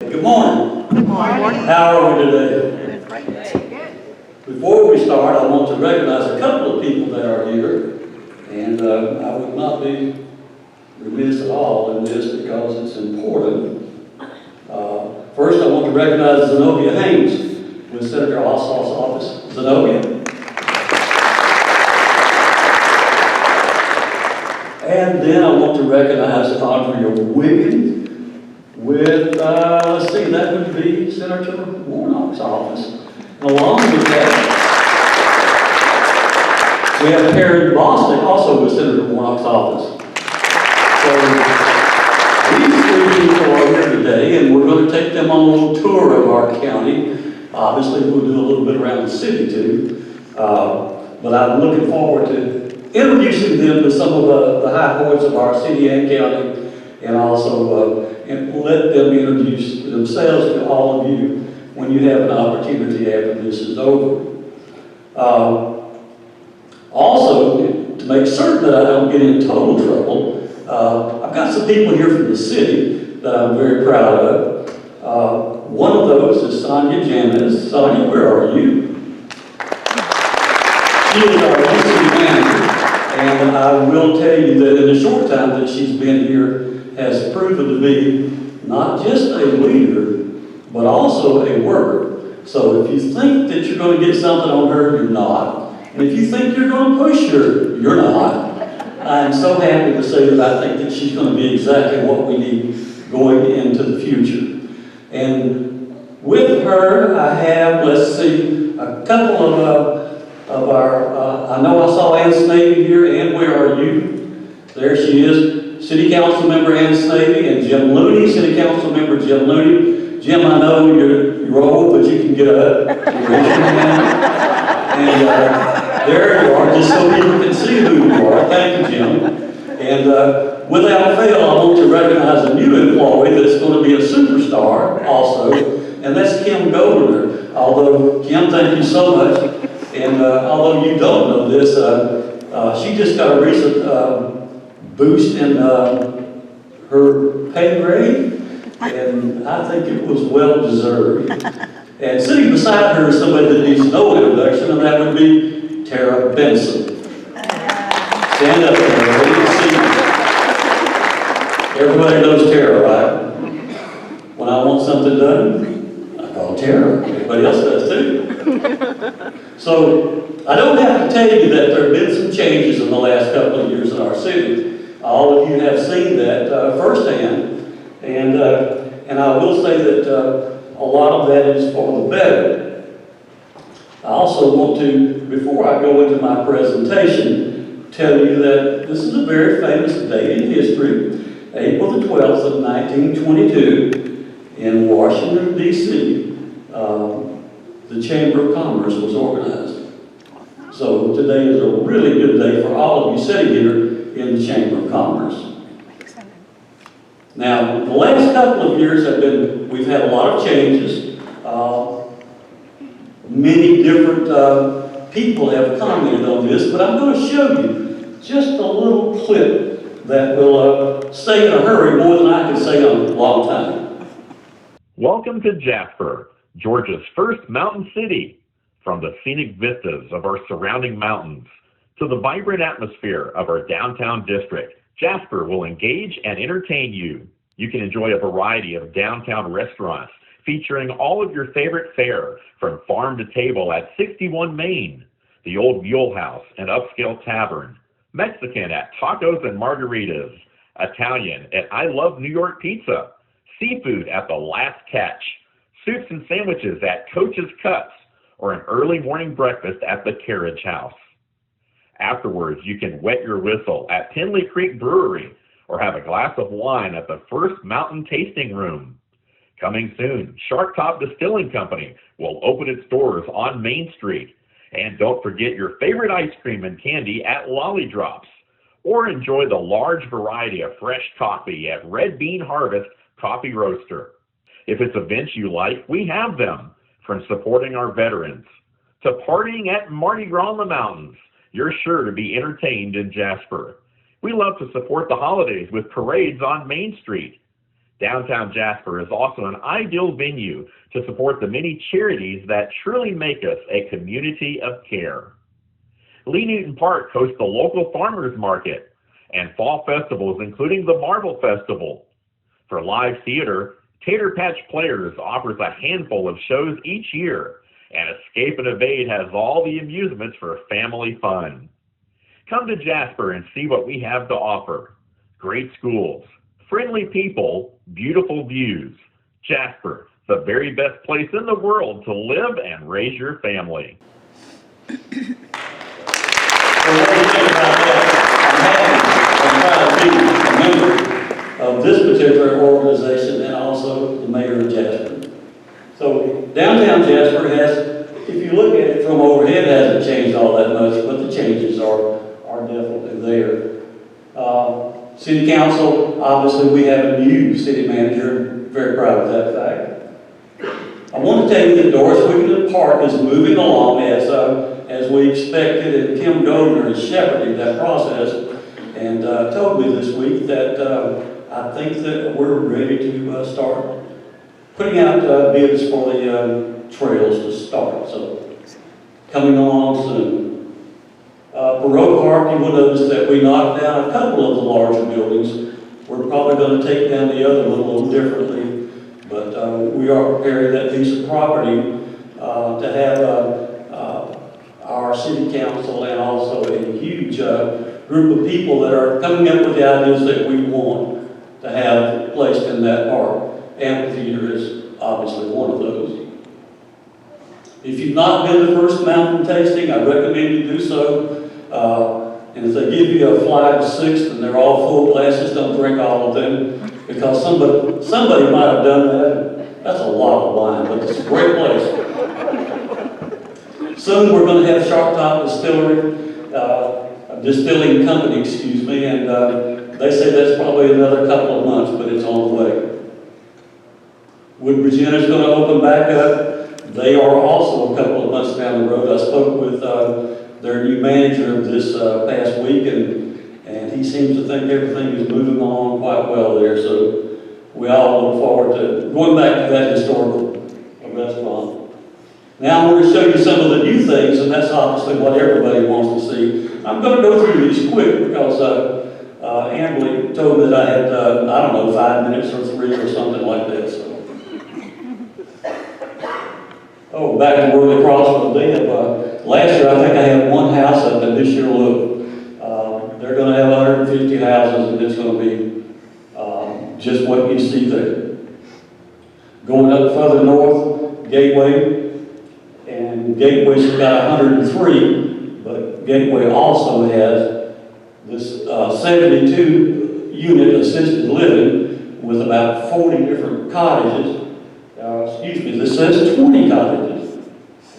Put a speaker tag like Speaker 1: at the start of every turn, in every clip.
Speaker 1: Good morning.
Speaker 2: Good morning.
Speaker 1: How are we today? Before we start, I want to recognize a couple of people that are here, and I would not be remiss at all in this because it's important. First, I want to recognize Zenobia Haynes with Senator Ossoff's office. Zenobia. And then I want to recognize Andrea Wiggins with, let's see, that would be Senator Warnock's office. And along with that, we have Karen Bosnick, also with Senator Warnock's office. So these three people are here today, and we're going to take them on a little tour of our county. Obviously, we'll do a little bit around the city too. But I'm looking forward to introducing them to some of the high points of our city and county, and also and let them introduce themselves to all of you when you have an opportunity after this is over. Also, to make certain that I don't get in total trouble, I've got some people here from the city that I'm very proud of. One of those is Sonia Janis. Sonia, where are you? She is our new city manager, and I will tell you that in the short time that she's been here has proven to be not just a leader, but also a worker. So if you think that you're going to get something on her, you're not. And if you think you're going to push her, you're not. I'm so happy to say that I think that she's going to be exactly what we need going into the future. And with her, I have, let's see, a couple of our, I know I saw Ann Snavy here. Ann, where are you? There she is. City Council Member Ann Snavy and Jim Looney, City Council Member Jim Looney. Jim, I know you're old, but you can get up. And there you are, just so people can see who you are. Thank you, Jim. And without fail, I want to recognize a new employee that's going to be a superstar also, and that's Kim Goldner. Although, Kim, thank you so much. And although you don't know this, she just got a recent boost in her pay grade, and I think it was well deserved. And sitting beside her is somebody that needs no introduction, and that would be Tara Benson. Stand up, Tara. We can see you. Everybody knows Tara, right? When I want something done, I call Tara. Everybody else does too. So I don't have to tell you that there have been some changes in the last couple of years in our city. All of you have seen that firsthand, and I will say that a lot of that is for the better. I also want to, before I go into my presentation, tell you that this is a very famous date in history, April the 12th of 1922, in Washington, D.C. The Chamber of Commerce was organized. So today is a really good day for all of you sitting here in the Chamber of Commerce. Now, the last couple of years we've had a lot of changes. Many different people have commented on this, but I'm going to show you just a little clip that will say in a hurry more than I can say in a long time.
Speaker 3: Welcome to Jasper, Georgia's first mountain city. From the scenic vistas of our surrounding mountains to the vibrant atmosphere of our downtown district, Jasper will engage and entertain you. You can enjoy a variety of downtown restaurants featuring all of your favorite fare from farm to table at 61 Main, the Old Mule House and Upscale Tavern, Mexican at Tacos and Margaritas, Italian at I Love New York Pizza, seafood at The Last Catch, soups and sandwiches at Coach's Cuts, or an early morning breakfast at the Carriage House. Afterwards, you can wet your whistle at Tinley Creek Brewery or have a glass of wine at the First Mountain Tasting Room. Coming soon, Shark Top Distilling Company will open its doors on Main Street. And don't forget your favorite ice cream and candy at Lolly Drops, or enjoy the large variety of fresh coffee at Red Bean Harvest Coffee Roaster. If it's events you like, we have them. From supporting our veterans to partying at Mardi Gras in the mountains, you're sure to be entertained in Jasper. We love to support the holidays with parades on Main Street. Downtown Jasper is also an ideal venue to support the many charities that truly make us a community of care. Lee Newton Park hosts the local farmers market and fall festivals, including the Marble Festival. For live theater, Tater Patch Players offers a handful of shows each year, and Escape and Evade has all the amusements for family fun. Come to Jasper and see what we have to offer. Great schools, friendly people, beautiful views. Jasper, the very best place in the world to live and raise your family.
Speaker 1: Well, what do you think about that? I'm happy. I'm proud to be a member of this particular organization and also the mayor of Jasper. So downtown Jasper has, if you look at it from overhead, it hasn't changed all that much, but the changes are definitely there. City Council, obviously we have a new city manager, very proud of that fact. I want to tell you that Doris Wigginton Park is moving along as we expected, and Kim Governor is shepherding that process, and told me this week that I think that we're ready to start putting out bids for the trails to start, so coming along soon. Baroque Park, you will notice that we knocked down a couple of the larger buildings. We're probably going to take down the other one a little differently, but we are preparing that piece of property to have our city council and also a huge group of people that are coming up with the ideas that we want to have placed in that park. Amphitheater is obviously one of those. If you've not been to First Mountain Tasting, I recommend you do so. And if they give you a 5 to 6 and they're all full glasses, don't drink all of them, because somebody might have done that. That's a lot of wine, but it's a great place. Soon we're going to have Sharp Top Distilling Company, excuse me, and they say that's probably another couple of months, but it's on the way. Woodbridge Inn is going to open back up. They are also a couple of months down the road. I spoke with their new manager of this past week, and he seems to think everything is moving along quite well there. So we all look forward to going back to that historical restaurant. Now I'm going to show you some of the new things, and that's obviously what everybody wants to see. I'm going to go through these quick because Amberly told me that I had, I don't know, 5 minutes or 3 or something like that. So. Oh, back in Worley Crossville, they have, last year I think I had one house up, and this year, look, they're going to have 150 houses, and it's going to be just what you see there. Going up further north, Gateway, and Gateway's got 103, but Gateway also has this 72 unit assisted living with about 40 different cottages. This says 20 cottages,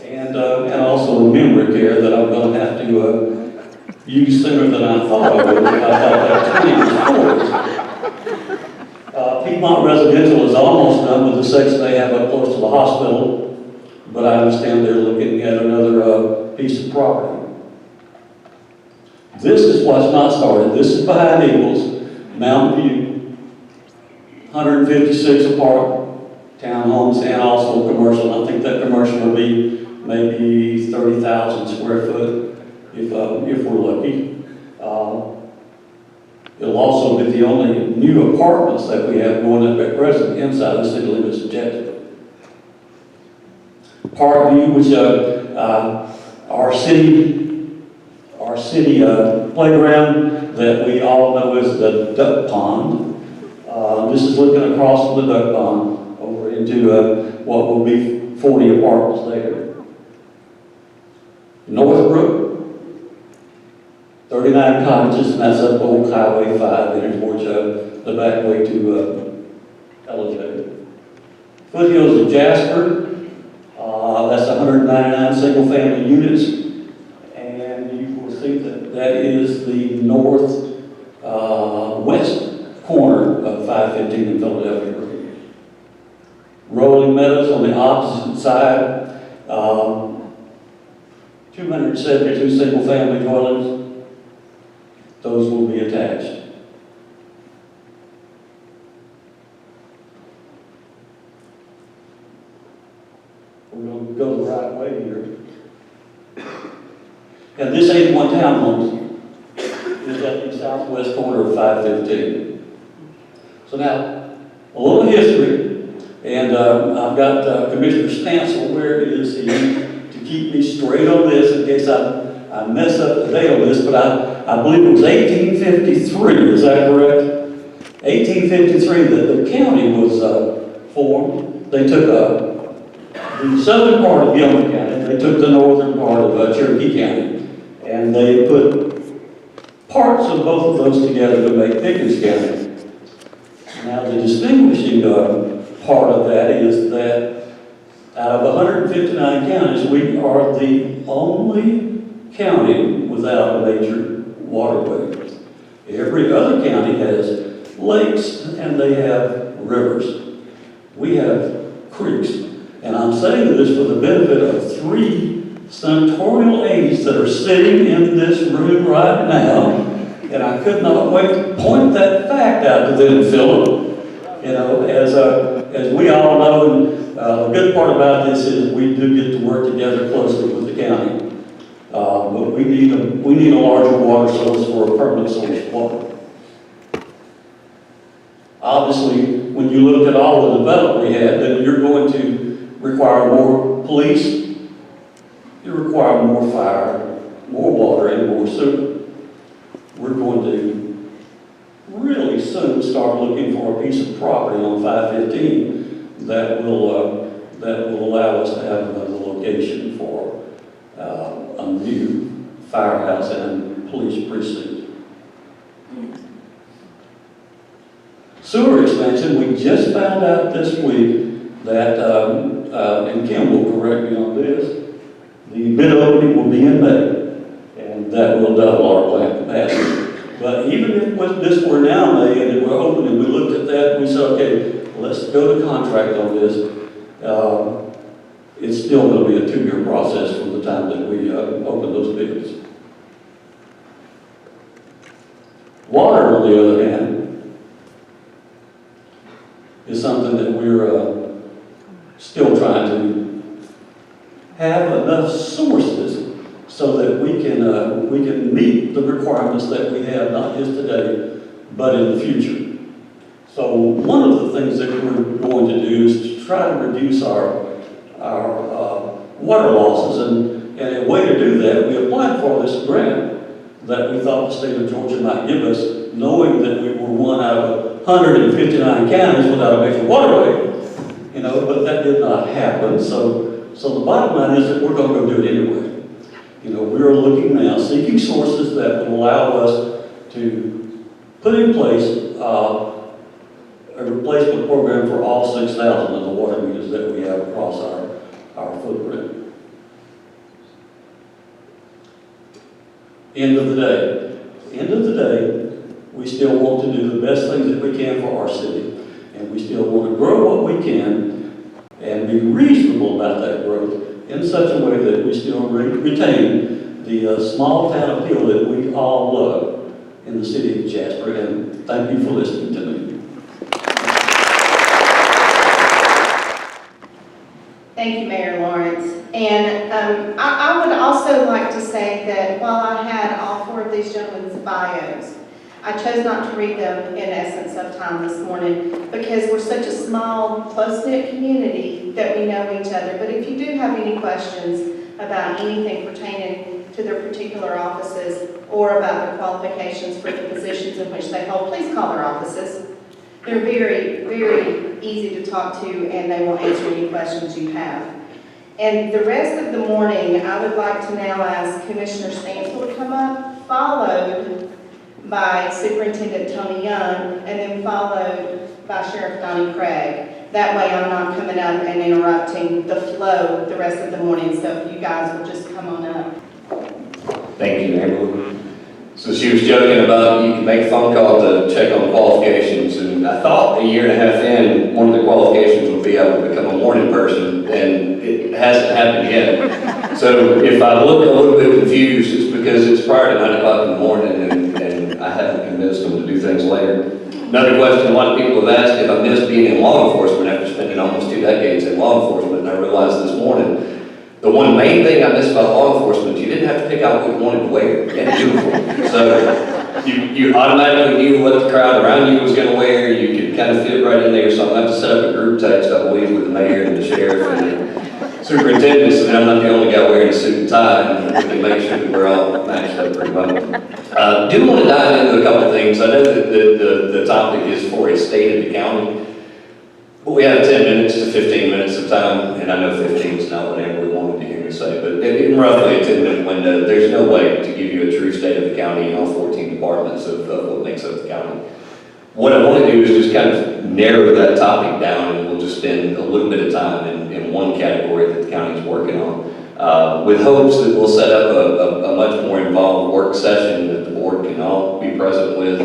Speaker 1: and also a memory care that I'm going to have to use sooner than I thought I would. I thought that 20 was 40. Piedmont Residential is almost done with the section they have up close to the hospital, but I understand they're looking at another piece of property. This is what's not started. This is behind Eagles, Mountain View, 156 apartment townhomes and also commercial. I think that commercial will be maybe 30,000 square foot if we're lucky. It'll also be the only new apartments that we have going up at present inside the city limits of Jasper. Parkview, which our city playground that we all know as the duck pond. This is looking across from the duck pond over into what will be 40 apartments there. Northbrook, 39 cottages, and that's up Old Highway 5 heading towards the back way to LJ. Foothills of Jasper, that's 199 single-family units, and you will see that that is the north west corner of 515 in Philadelphia. Rolling Meadows on the opposite side, 272 single-family dwellings. Those will be attached. We're going to go the right way here. And this 81 townhomes is at the southwest corner of 515. So now, a little history, and I've got Commissioner Stancil, where is he, to keep me straight on this in case I mess up the date on this, but I believe it was 1853, is that correct? 1853 that the county was formed. They took the southern part of Gilman County, they took the northern part of Cherokee County, and they put parts of both of those together to make Pickens County. Now the distinguishing part of that is that out of 159 counties, we are the only county without a major waterway. Every other county has lakes and they have rivers. We have creeks. And I'm saying this for the benefit of 3 senatorial aides that are sitting in this room right now. And I could not wait to point that fact out to them, Philip. You know, as we all know, and the good part about this is we do get to work together closely with the county. But we need a larger water source for a permanent source of water. Obviously, when you look at all the development we had, then you're going to require more police, you require more fire, more water, and more sewer. We're going to really soon start looking for a piece of property on 515 that will allow us to have another location for a new firehouse and police precinct. Sewer expansion, we just found out this week that, and Kim will correct me on this, the bid opening will be in May, and that will double our plant capacity. But even if this were now May and it were open and we looked at that and we said, okay, let's go to contract on this, it's still going to be a 2-year process from the time that we open those bids. Water, on the other hand, is something that we're still trying to have enough sources so that we can meet the requirements that we have, not just today, but in the future. So one of the things that we're going to do is to try to reduce our water losses, and a way to do that, we applied for this grant that we thought the state of Georgia might give us, knowing that we were one out of 159 counties without a major waterway, but that did not happen. So the bottom line is that we're going to go do it anyway. We are looking now, seeking sources that will allow us to put in place a replacement program for all 6,000 of the water meters that we have across our footprint. End of the day, we still want to do the best things that we can for our city, and we still want to grow what we can and be reasonable about that growth in such a way that we still retain the small town appeal that we all love in the city of Jasper. And thank you for listening to me.
Speaker 2: Thank you, Mayor Lawrence. And I would also like to say that while I had all 4 of these gentlemen's bios, I chose not to read them in essence of time this morning because we're such a small, close-knit community that we know each other. But if you do have any questions about anything pertaining to their particular offices or about their qualifications for the positions in which they hold, please call their offices. They're very, very easy to talk to, and they will answer any questions you have. And the rest of the morning, I would like to now ask Commissioner Stancil to come up, followed by Superintendent Tony Young, and then followed by Sheriff Donnie Craig. That way I'm not coming up and interrupting the flow the rest of the morning, so if you guys will just come on up.
Speaker 4: Thank you, Amber. So she was joking about you can make a phone call to check on qualifications, and I thought a year and a half in, one of the qualifications would be able to become a morning person, and it hasn't happened yet. So if I look a little bit confused, it's because it's prior to 9 o'clock in the morning, and I haven't convinced them to do things later. Another question a lot of people have asked if I miss being in law enforcement after spending almost 2 decades in law enforcement. and I realized this morning, the one main thing I missed about law enforcement, you didn't have to pick out what you wanted to wear. You had a uniform. So you automatically knew what the crowd around you was going to wear. You could kind of fit right in there. So I'm going to have to set up a group text, I believe, with the mayor and the sheriff and the superintendent, so that I'm not the only guy wearing a suit and tie, and we can make sure that we're all matched up pretty well. Do want to dive into a couple of things. I know that the topic is for a state of the county. But we have 10 minutes to 15 minutes of time, and I know 15 is not what Amber wanted to hear me say, but in roughly a 10-minute window, there's no way to give you a true state of the county in all 14 departments of what makes up the county. What I want to do is just kind of narrow that topic down, and we'll just spend a little bit of time in one category that the county is working on, with hopes that we'll set up a much more involved work session that the board can all be present with,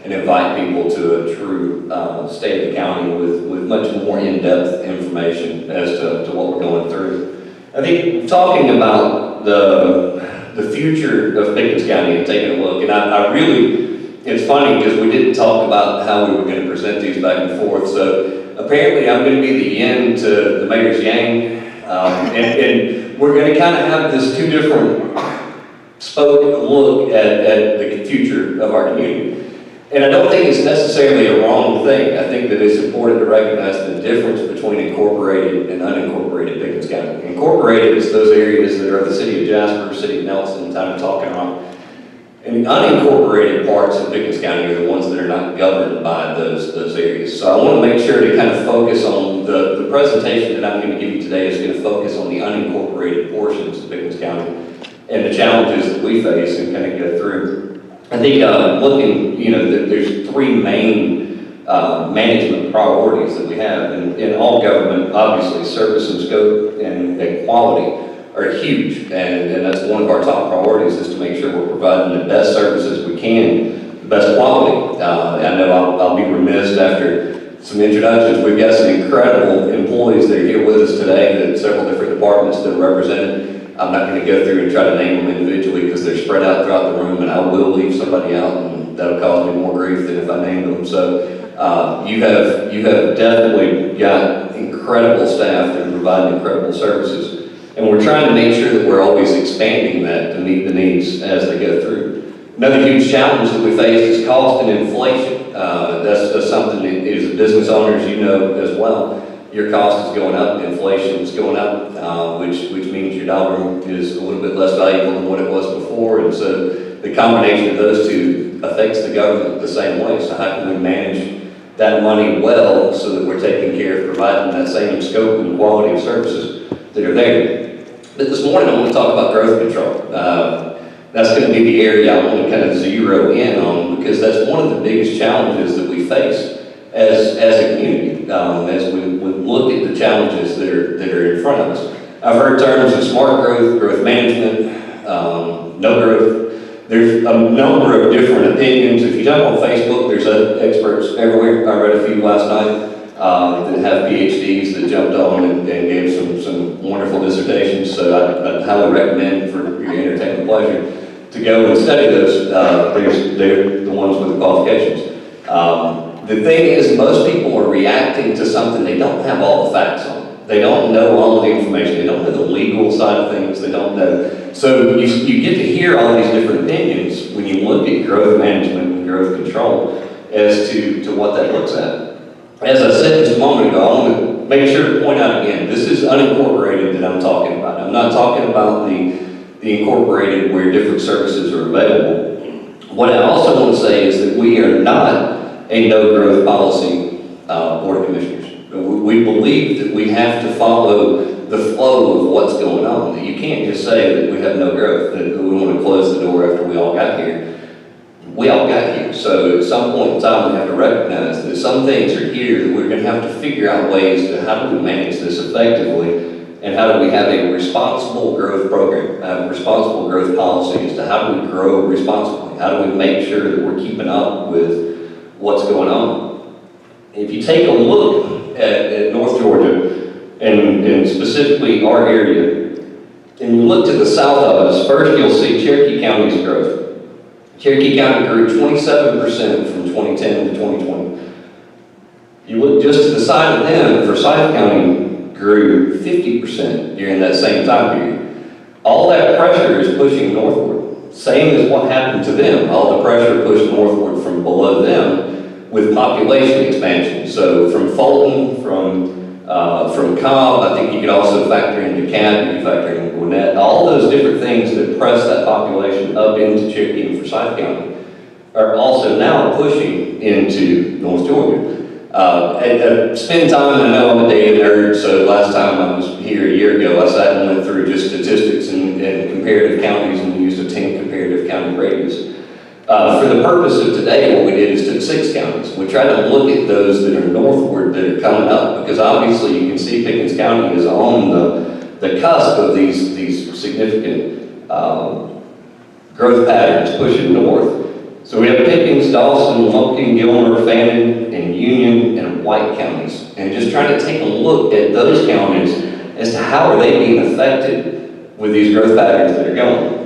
Speaker 4: and invite people to a true state of the county with much more in-depth information as to what we're going through. I think talking about the future of Pickens County and taking a look, and I really, it's funny because we didn't talk about how we were going to present these back and forth, so apparently I'm going to be the yin to the mayor's yang, and we're going to kind of have this two different spoke look at the future of our community. And I don't think it's necessarily a wrong thing. I think that it's important to recognize the difference between incorporated and unincorporated Pickens County. Incorporated is those areas that are the city of Jasper, city of Nelson, town of Talking. And the unincorporated parts of Pickens County are the ones that are not governed by those areas. So I want to make sure to kind of focus on the presentation that I'm going to give you today is going to focus on the unincorporated portions of Pickens County and the challenges that we face and kind of go through. I think looking, there's three main management priorities that we have in all government. Obviously, service and scope and quality are huge, and that's one of our top priorities is to make sure we're providing the best services we can, the best quality. I know I'll be remiss after some introductions. We've got some incredible employees that are here with us today, that several different departments that are represented. I'm not going to go through and try to name them individually because they're spread out throughout the room, and I will leave somebody out, and that'll cause me more grief than if I named them. So you have definitely got incredible staff that are providing incredible services, and we're trying to make sure that we're always expanding that to meet the needs as they go through. Another huge challenge that we face is cost and inflation. That's something that as business owners, as well. Your cost is going up, inflation is going up, which means your dollar is a little bit less valuable than what it was before, and so the combination of those two affects the government the same way. So how can we manage that money well so that we're taking care of providing that same scope and quality of services that are there? But this morning I want to talk about growth control. That's going to be the area I want to kind of zero in on, because that's one of the biggest challenges that we face as a community, as we look at the challenges that are in front of us. I've heard terms of smart growth, growth management, no growth. There's a number of different opinions. If you jump on Facebook, there's experts everywhere. I read a few last night that have PhDs that jumped on and gave some wonderful dissertations. So I'd highly recommend for your entertainment pleasure to go and study those. They're the ones with the qualifications. The thing is, most people are reacting to something they don't have all the facts on. They don't know all of the information. They don't know the legal side of things. They don't know. So you get to hear all these different opinions when you look at growth management and growth control as to what that looks at. As I said just a moment ago, I want to make sure to point out again, this is unincorporated that I'm talking about. I'm not talking about the incorporated where different services are available. What I also want to say is that we are not a no-growth policy board of commissioners. We believe that we have to follow the flow of what's going on. That you can't just say that we have no growth, that we want to close the door after we all got here. We all got here, so at some point in time we have to recognize that some things are here that we're going to have to figure out ways to how do we manage this effectively, and how do we have a responsible growth program, responsible growth policy as to how do we grow responsibly, how do we make sure that we're keeping up with what's going on. If you take a look at North Georgia, and specifically our area, and you look to the south of us, first you'll see Cherokee County's growth. Cherokee County grew 27% from 2010 to 2020. You look just to the side of them, Forsyth County grew 50% during that same time period. All that pressure is pushing northward. Same as what happened to them. All the pressure pushed northward from below them with population expansion. So from Fulton, from Cobb, I think you could also factor in DeKalb, you could factor in Gwinnett, all those different things that press that population up into Cherokee and Forsyth County are also now pushing into North Georgia. Spend time, I know I'm a data nerd, so last time I was here a year ago, I sat and went through just statistics and comparative counties and used a 10 comparative county radius. For the purpose of today, what we did is took 6 counties. We tried to look at those that are northward that are coming up, because obviously you can see Pickens County is on the cusp of these significant growth patterns pushing north. So we have Pickens, Dawson, Lumpkin, Gilmer, Fannin, and Union, and White counties. And just trying to take a look at those counties as to how are they being affected with these growth patterns that are going.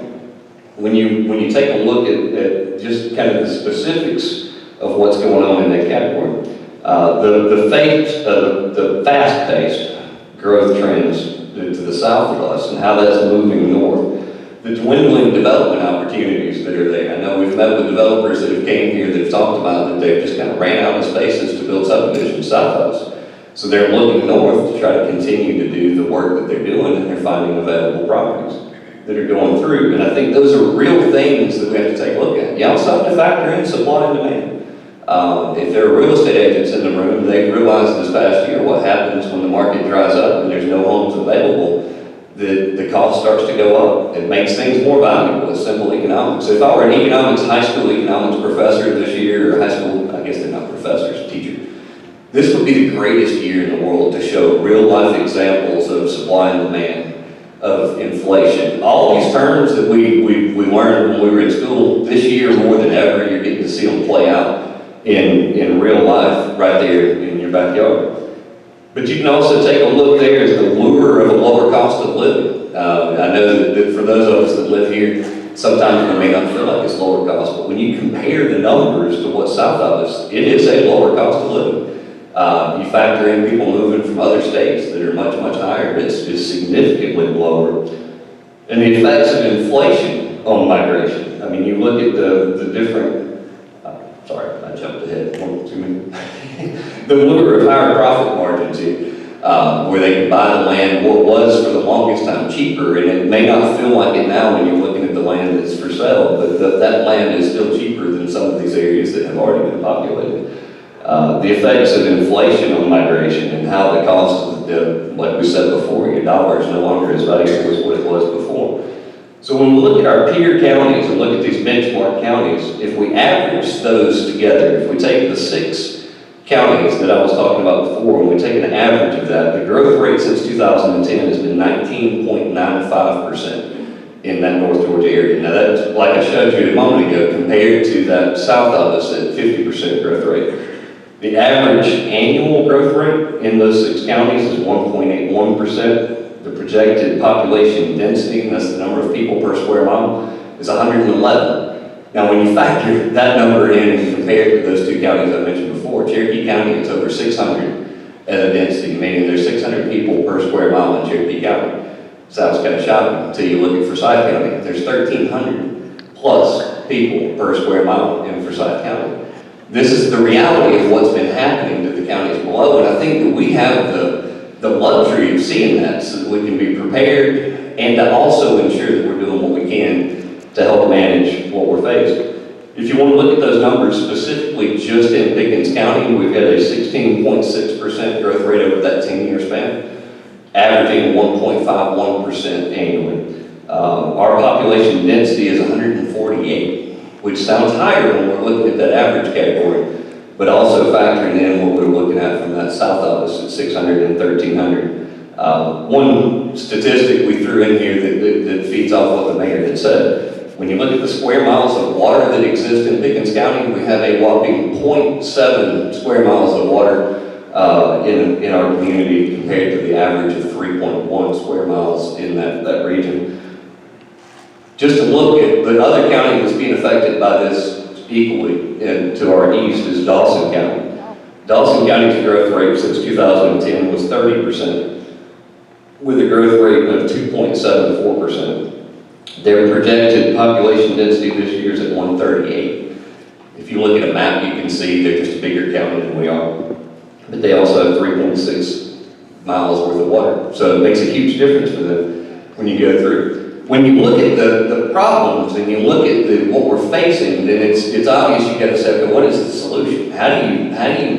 Speaker 4: When you take a look at just kind of the specifics of what's going on in that category, the fast-paced growth trends to the south of us and how that's moving north, the dwindling development opportunities that are there. I know we've met with developers that have came here that have talked about that they've just kind of ran out of spaces to build subdivisions south of us. So they're looking north to try to continue to do the work that they're doing, and they're finding available properties that are going through. And I think those are real things that we have to take a look at. You also have to factor in supply and demand. If there are real estate agents in the room, they realized this past year what happens when the market dries up and there's no homes available. The cost starts to go up. It makes things more valuable. It's simple economics. So if I were an economics, high school economics professor this year, or high school, I guess they're not professors, teachers, this would be the greatest year in the world to show real life examples of supply and demand, of inflation. All these terms that we learned when we were in school, this year more than ever, you're getting to see them play out in real life right there in your backyard. But you can also take a look there as the lure of a lower cost of living. I know that for those of us that live here, sometimes it may not feel like it's lower cost, but when you compare the numbers to what's south of us, it is a lower cost of living. You factor in people moving from other states that are much, much higher, it's significantly lower. And the effects of inflation on migration. I mean, you look at the different, sorry, I jumped ahead, 1 2 minutes. The lure of higher profit margins here, where they can buy the land what was for the longest time cheaper, and it may not feel like it now when you're looking at the land that's for sale, but that land is still cheaper than some of these areas that have already been populated. The effects of inflation on migration and how the cost of, like we said before, your dollar is no longer as valuable as what it was before. So when we look at our peer counties and look at these benchmark counties, if we average those together, if we take the 6 counties that I was talking about before, and we take an average of that, the growth rate since 2010 has been 19.95% in that North Georgia area. Now that's, like I showed you a moment ago, compared to that south of us at 50% growth rate. The average annual growth rate in those 6 counties is 1.81%. The projected population density, and that's the number of people per square mile, is 111. Now when you factor that number in and compare it to those 2 counties I mentioned before, Cherokee County is over 600 as a density, meaning there's 600 people per square mile in Cherokee County. Sounds kind of shocking until you look at Forsyth County. There's 1,300 plus people per square mile in Forsyth County. This is the reality of what's been happening to the counties below, and I think that we have the luxury of seeing that so that we can be prepared and to also ensure that we're doing what we can to help manage what we're facing. If you want to look at those numbers specifically just in Pickens County, we've got a 16.6% growth rate over that 10-year span, averaging 1.51% annually. Our population density is 148. Which sounds higher when we're looking at that average category, but also factoring in what we're looking at from that south of us at 600 and 1,300. One statistic we threw in here that feeds off what the mayor had said. When you look at the square miles of water that exist in Pickens County, we have a whopping 0.7 square miles of water in our community compared to the average of 3.1 square miles in that region. Just to look at the other county that's being affected by this equally, and to our east is Dawson County. Dawson County's growth rate since 2010 was 30%. with a growth rate of 2.74%. Their projected population density this year is at 138. If you look at a map, you can see they're just a bigger county than we are. But they also have 3.6 miles worth of water. So it makes a huge difference for them when you go through. When you look at the problems and you look at what we're facing, then it's obvious you got to say, okay, what is the solution? How do you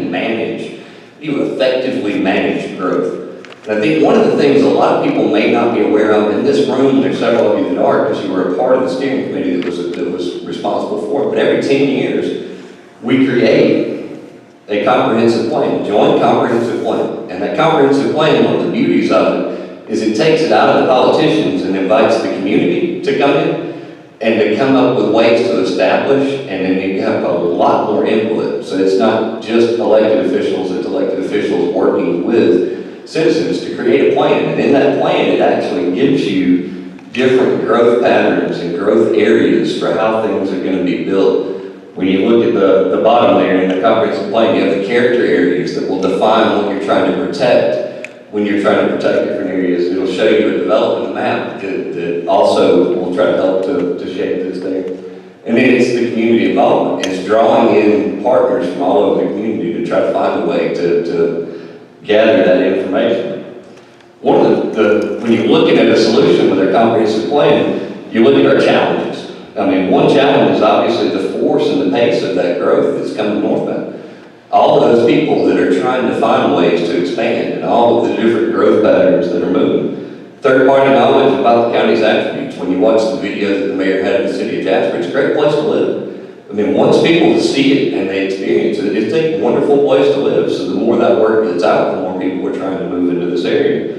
Speaker 4: manage, how do you effectively manage growth? And I think one of the things a lot of people may not be aware of in this room, there's several of you that are, because you were a part of the steering committee that was responsible for it, but every 10 years, we create a comprehensive plan, joint comprehensive plan. And that comprehensive plan, one of the beauties of it, is it takes it out of the politicians and invites the community to come in and to come up with ways to establish, and then you have a lot more input. So it's not just elected officials, it's elected officials working with citizens to create a plan. And in that plan, it actually gives you different growth patterns and growth areas for how things are going to be built. When you look at the bottom there in the comprehensive plan, you have the character areas that will define what you're trying to protect. When you're trying to protect different areas, it'll show you a development map that also will try to help to shape this thing. And then it's the community involvement. It's drawing in partners from all over the community to try to find a way to gather that information. One of when you're looking at a solution with our comprehensive plan, you look at our challenges. I mean, one challenge is obviously the force and the pace of that growth that's coming northbound. All of those people that are trying to find ways to expand and all of the different growth patterns that are moving. Third-party knowledge about the county's attributes. When you watch the video that the mayor had in the city of Jasper, it's a great place to live. I mean, once people see it and they experience it, it's a wonderful place to live. So the more that work gets out, the more people are trying to move into this area.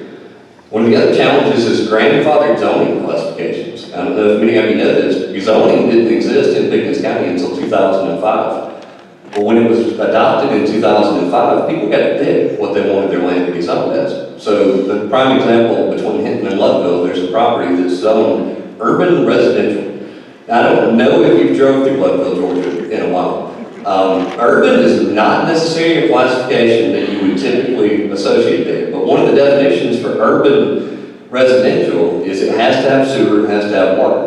Speaker 4: One of the other challenges is grandfathered zoning classifications. I don't know if many of you know this, but zoning didn't exist in Pickens County until 2005. Well, when it was adopted in 2005, people got to pick what they wanted their land to be zoned as. So the prime example between Hinton and Loveville, there's a property that's zoned urban residential. Now, I don't know if you've drove through Loveville, Georgia in a while. Urban is not necessarily a classification that you would typically associate there, but one of the definitions for urban residential is it has to have sewer, it has to have water.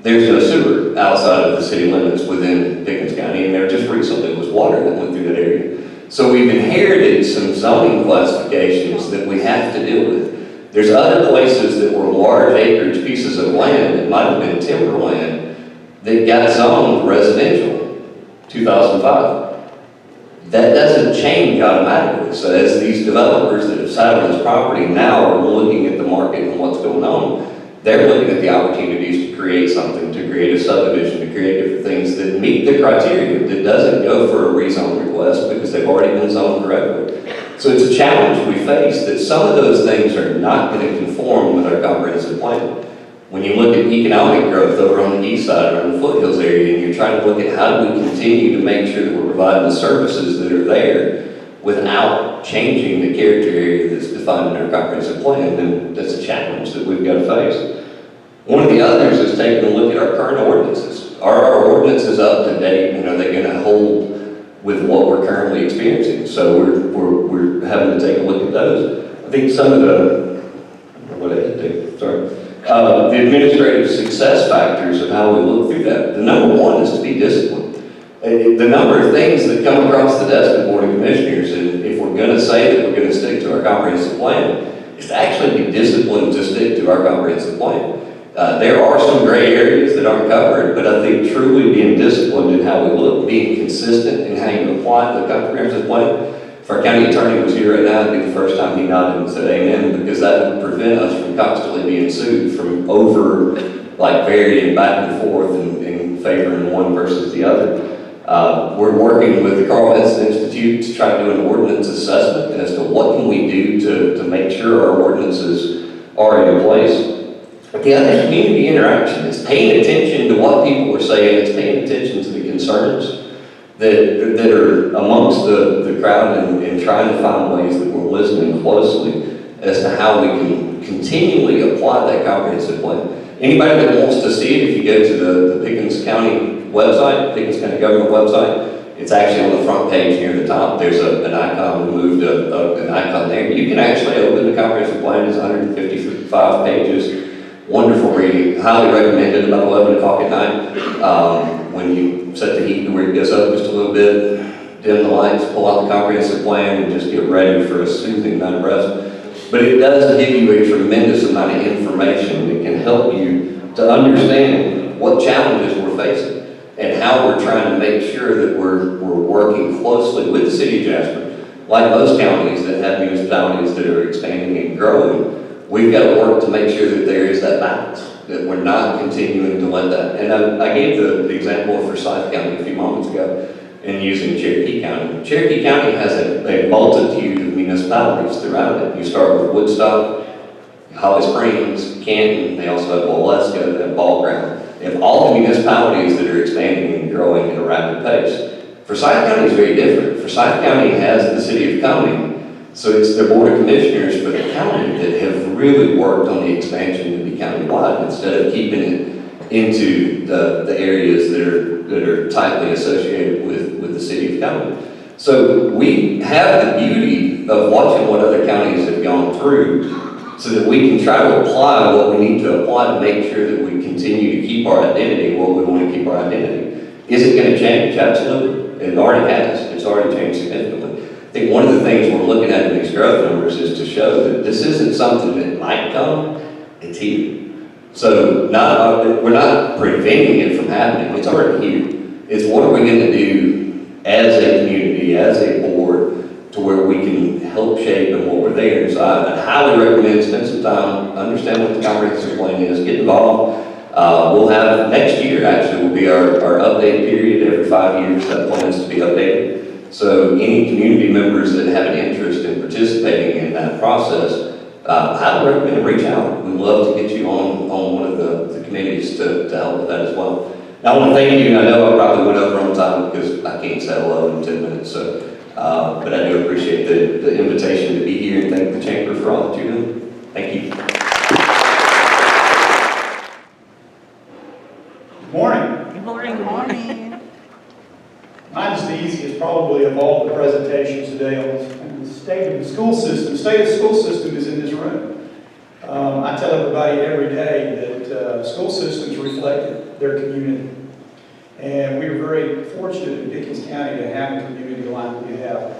Speaker 4: There's no sewer outside of the city limits within Pickens County, and there just recently was water that went through that area. So we've inherited some zoning classifications that we have to deal with. There's other places that were large acreage pieces of land that might have been timberland that got zoned residential, 2005. That doesn't change automatically. So as these developers that have sat on this property now are looking at the market and what's going on, they're looking at the opportunities to create something, to create a subdivision, to create different things that meet the criteria, that doesn't go for a rezone request because they've already been zoned correctly. So it's a challenge we face that some of those things are not going to conform with our comprehensive plan. When you look at economic growth over on the east side or on the foothills area, and you're trying to look at how do we continue to make sure that we're providing the services that are there without changing the character area that's defined in our comprehensive plan, then that's a challenge that we've got to face. One of the others is taking a look at our current ordinances. Are our ordinances up to date, and are they going to hold with what we're currently experiencing? So we're having to take a look at those. I think some of the administrative success factors of how we look through that. The number one is to be disciplined. The number of things that come across the desk of the Board of Commissioners, and if we're going to say that we're going to stick to our comprehensive plan, is to actually be disciplined to stick to our comprehensive plan. There are some gray areas that aren't covered, but I think truly being disciplined in how we look, being consistent in how you apply the comprehensive plan. If our county attorney was here right now, it'd be the first time he nodded and said amen, because that would prevent us from constantly being sued from varying back and forth and favoring one versus the other. We're working with the Carl Vinson Institute to try to do an ordinance assessment as to what can we do to make sure our ordinances are in place. The other community interaction is paying attention to what people are saying. It's paying attention to the concerns that are amongst the crowd and trying to find ways that we're listening closely as to how we can continually apply that comprehensive plan. Anybody that wants to see it, if you go to the Pickens County website, Pickens County government website, it's actually on the front page near the top. There's an icon. We moved an icon there. You can actually open the comprehensive plan is 155 pages. Wonderful reading, highly recommended about 11 o'clock at night. When you set the heat to where it goes up just a little bit, dim the lights, pull out the comprehensive plan, and just get ready for a soothing night of rest. But it does give you a tremendous amount of information that can help you to understand what challenges we're facing and how we're trying to make sure that we're working closely with the city of Jasper. Like most counties that have municipalities that are expanding and growing, we've got to work to make sure that there is that balance, that we're not continuing to let that. And I gave the example of Forsyth County a few moments ago and using Cherokee County. Cherokee County has a multitude of municipalities throughout it. You start with Woodstock, Holly Springs, Canton, they also have Waleska, they have Ball Ground. They have all the municipalities that are expanding and growing at a rapid pace. Forsyth County is very different. Forsyth County has the city of Cumming, so it's the board of commissioners for the county that have really worked on the expansion to be countywide instead of keeping it into the areas that are tightly associated with the city of Cumming. So we have the beauty of watching what other counties have gone through so that we can try to apply what we need to apply to make sure that we continue to keep our identity, what we want to keep our identity. Is it going to change? Absolutely. It already has. It's already changed significantly. I think one of the things we're looking at in these growth numbers is to show that this isn't something that might come, it's here. So we're not preventing it from happening, it's already here. It's what are we going to do as a community, as a board, to where we can help shape and what we're there. So I highly recommend spend some time, understand what the comprehensive plan is, get involved. We'll have, next year actually will be our update period. Every 5 years that plan is to be updated. So any community members that have an interest in participating in that process, I highly recommend reach out. We'd love to get you on one of the committees to help with that as well. Now I want to thank you, and I know I probably went over on time because I can't say hello in 10 minutes. So, but I do appreciate the invitation to be here and thank the Chamber for all that you're doing. Thank you.
Speaker 5: Good morning.
Speaker 6: Good morning. Good morning.
Speaker 5: Mine's the easiest probably of all the presentations today on the state of the school system. The state of the school system is in this room. I tell everybody every day that school systems reflect their community. And we're very fortunate in Pickens County to have a community like we have.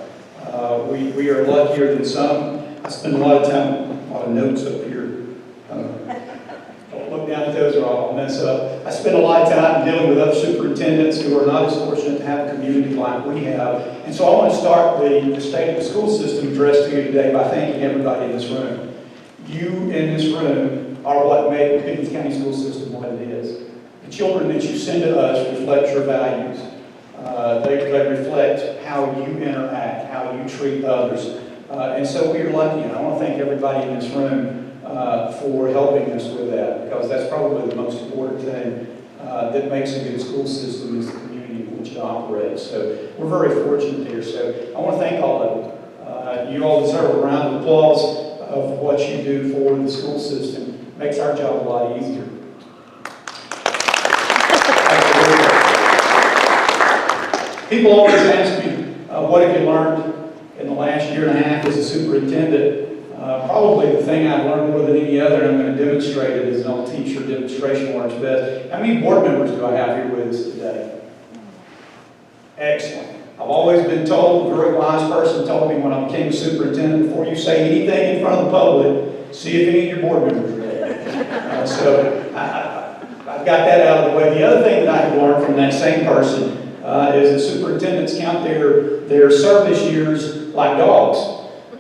Speaker 5: We are luckier than some. I spend a lot of notes up here. Don't look down at those or I'll mess up. I spend a lot of time dealing with other superintendents who are not as fortunate to have a community like we have. And so I want to start the state of the school system address to you today by thanking everybody in this room. You in this room are what make the Pickens County school system what it is. The children that you send to us reflect your values. They reflect how you interact, how you treat others. And so we are lucky, and I want to thank everybody in this room for helping us with that, because that's probably the most important thing that makes a good school system is the community in which it operates. So we're very fortunate here. So I want to thank all of you. You all deserve a round of applause of what you do for the school system. It makes our job a lot easier. People always ask me, what have you learned in the last year and a half as a superintendent? Probably the thing I've learned more than any other, and I'm going to demonstrate it, is I'll teach your demonstration works best. How many board members do I have here with us today? Excellent. I've always been told, a very wise person told me when I became a superintendent, before you say anything in front of the public, see if any of your board members are there. So I've got that out of the way. The other thing that I have learned from that same person is that superintendents count their service years like dogs.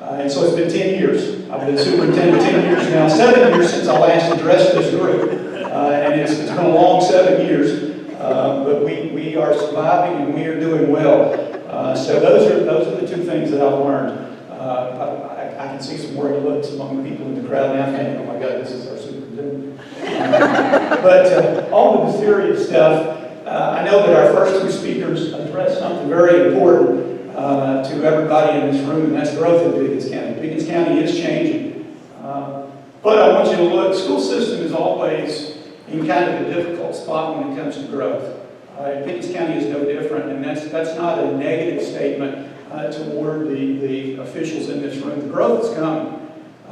Speaker 5: And so it's been 10 years. I've been superintendent 10 years now, 7 years since I last addressed this group. And it's been a long 7 years. But we are surviving and we are doing well. So those are the two things that I've learned. I can see some worried looks among the people in the crowd now thinking, oh my God, this is our superintendent. But on to the serious stuff. I know that our first two speakers addressed something very important to everybody in this room, and that's growth in Pickens County. Pickens County is changing. But I want you to look, school system is always in kind of a difficult spot when it comes to growth. Pickens County is no different, and that's not a negative statement toward the officials in this room. The growth is coming.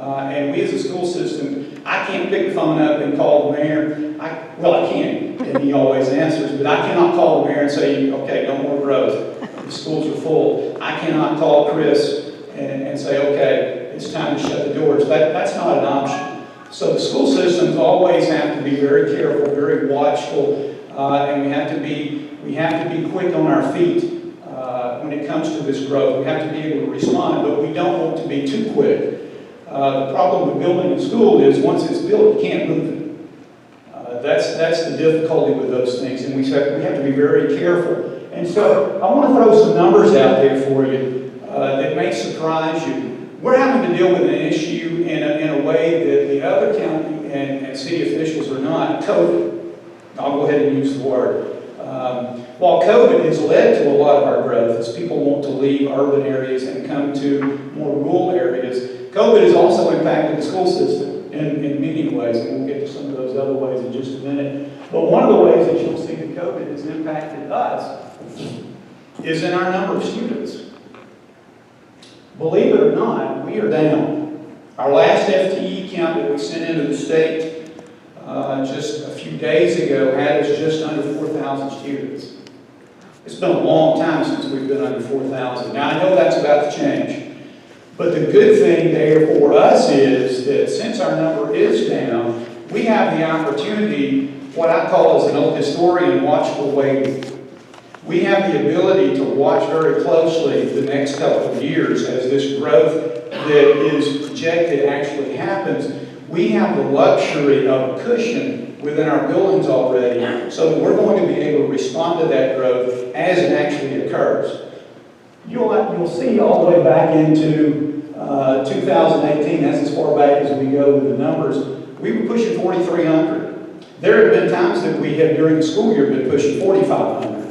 Speaker 5: And we as a school system, I can't pick the phone up and call the mayor. Well, I can, and he always answers, but I cannot call the mayor and say, okay, no more growth. The schools are full. I cannot call Kris and say, okay, it's time to shut the doors. That's not an option. So the school systems always have to be very careful, very watchful, and we have to be quick on our feet when it comes to this growth. We have to be able to respond, but we don't want to be too quick. The problem with building a school is once it's built, you can't move it. That's the difficulty with those things, and we have to be very careful. And so I want to throw some numbers out there for you that may surprise you. We're having to deal with an issue in a way that the other county and city officials are not. COVID. I'll go ahead and use the word. While COVID has led to a lot of our growth as people want to leave urban areas and come to more rural areas, COVID has also impacted the school system in many ways, and we'll get to some of those other ways in just a minute. But one of the ways that you'll see that COVID has impacted us is in our number of students. Believe it or not, we are down. Our last FTE count that we sent into the state just a few days ago had us just under 4,000 students. It's been a long time since we've been under 4,000. Now I know that's about to change. But the good thing there for us is that since our number is down, we have the opportunity, what I call as an old historian, watchful waiting. We have the ability to watch very closely the next couple of years as this growth that is projected actually happens. We have the luxury of a cushion within our buildings already, so that we're going to be able to respond to that growth as it actually occurs. You'll see all the way back into 2018, that's as far back as we go with the numbers, we were pushing 4,300. There have been times that we have during the school year been pushing 4,500.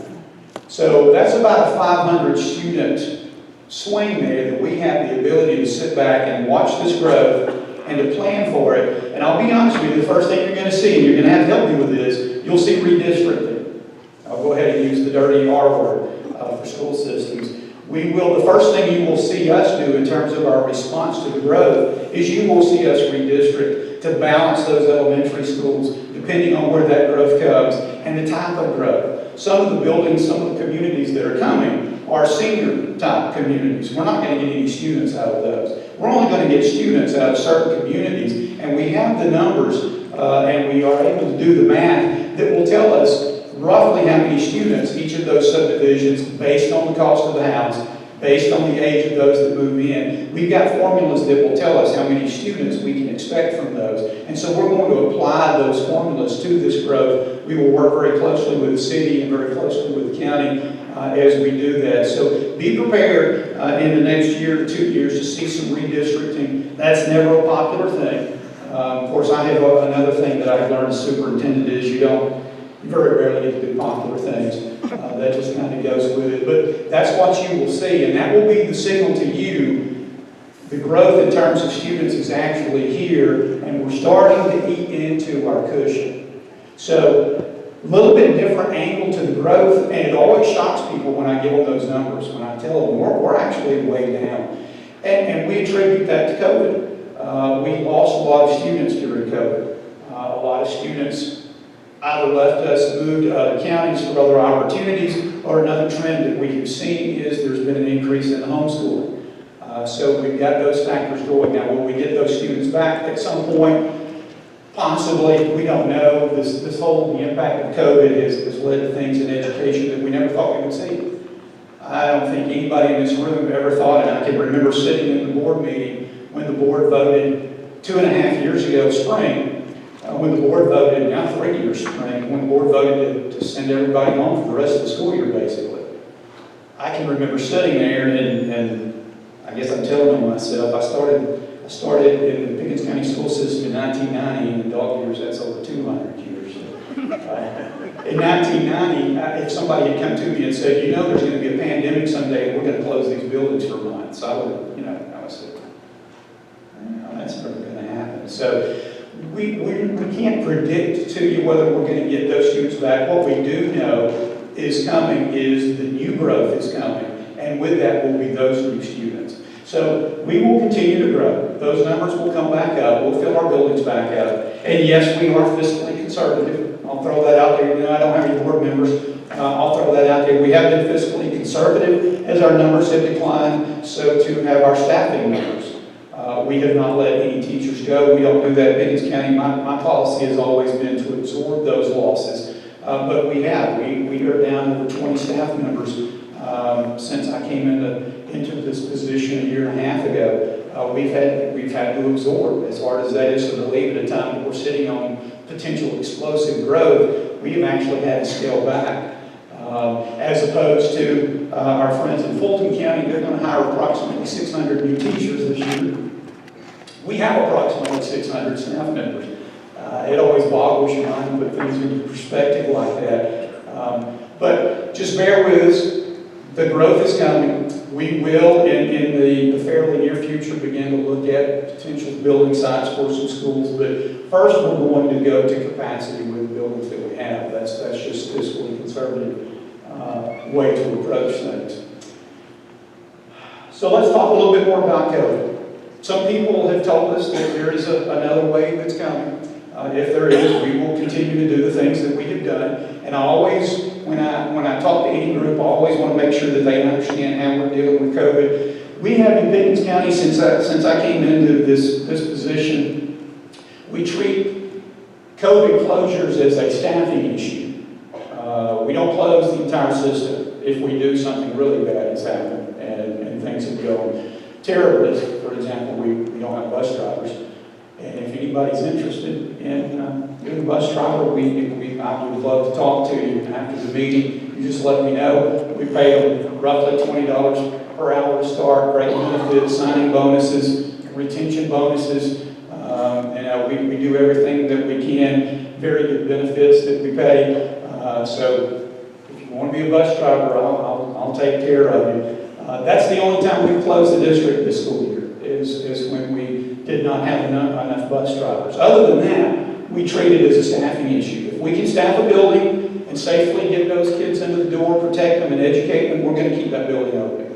Speaker 5: So that's about a 500 student swing there that we have the ability to sit back and watch this growth and to plan for it. And I'll be honest with you, the first thing you're going to see, and you're going to have to help me with this, you'll see redistricting. I'll go ahead and use the dirty R word for school systems. The first thing you will see us do in terms of our response to the growth is you will see us redistrict to balance those elementary schools depending on where that growth comes and the type of growth. Some of the buildings, some of the communities that are coming are senior type communities. We're not going to get any students out of those. We're only going to get students out of certain communities, and we have the numbers and we are able to do the math that will tell us roughly how many students each of those subdivisions, based on the cost of the house, based on the age of those that move in. We've got formulas that will tell us how many students we can expect from those. And so we're going to apply those formulas to this growth. We will work very closely with the city and very closely with the county as we do that. So be prepared in the next year or 2 years to see some redistricting. That's never a popular thing. Of course, I have another thing that I've learned as superintendent is you very rarely get to do popular things. That just kind of goes with it. But that's what you will see, and that will be the signal to you. The growth in terms of students is actually here, and we're starting to eat into our cushion. So, a little bit different angle to the growth, and it always shocks people when I give them those numbers, when I tell them we're actually way down. And we attribute that to COVID. We lost a lot of students during COVID. A lot of students either left us, moved to other counties for other opportunities, or another trend that we have seen is there's been an increase in homeschooling. So we've got those factors going. Now, will we get those students back at some point? Possibly, we don't know. The impact of COVID has led to things in education that we never thought we would see. I don't think anybody in this room ever thought, and I can remember sitting in the board meeting when the board voted 2.5 years ago, spring, when the board voted, now 3 years spring, when the board voted to send everybody home for the rest of the school year, basically. I can remember sitting there, and I guess I'm telling on myself, I started in the Pickens County school system in 1990, and in dog years, that's over 200 years. In 1990, if somebody had come to me and said, you know there's going to be a pandemic someday, and we're going to close these buildings for months, I would have said, that's never going to happen. So, we can't predict to you whether we're going to get those students back. What we do know is coming is the new growth is coming, and with that will be those new students. So we will continue to grow. Those numbers will come back up. We'll fill our buildings back up. And yes, we are fiscally conservative. I'll throw that out there. You know, I don't have any board members. I'll throw that out there. We have been fiscally conservative as our numbers have declined, so to have our staffing numbers. We have not let any teachers go. We don't do that in Pickens County. My policy has always been to absorb those losses. But we have. We are down over 20 staff members since I came into this position a year and a half ago. We've had to absorb, as hard as that is to believe at a time that we're sitting on potential explosive growth. We have actually had to scale back. As opposed to our friends in Fulton County, they're going to hire approximately 600 new teachers this year. We have approximately 600 staff members. It always boggles your mind to put things into perspective like that. But just bear with us. The growth is coming. We will, in the fairly near future, begin to look at potential building sites for some schools. But first, we're going to go to capacity with the buildings that we have. That's just fiscally conservative way to approach things. So let's talk a little bit more about COVID. Some people have told us that there is another wave that's coming. If there is, we will continue to do the things that we have done. And I always, when I talk to any group, I always want to make sure that they understand how we're dealing with COVID. We have in Pickens County, since I came into this position, we treat COVID closures as a staffing issue. We don't close the entire system. If we do, something really bad has happened and things have gone terribly. For example, we don't have bus drivers. And if anybody's interested in being a bus driver, I would love to talk to you after the meeting. You just let me know. We pay them roughly $20 per hour to start, great benefits, signing bonuses, retention bonuses. We do everything that we can, very good benefits that we pay. So if you want to be a bus driver, I'll take care of you. That's the only time we've closed the district this school year, is when we did not have enough bus drivers. Other than that, we treat it as a staffing issue. If we can staff a building and safely get those kids into the door, protect them and educate them, we're going to keep that building open.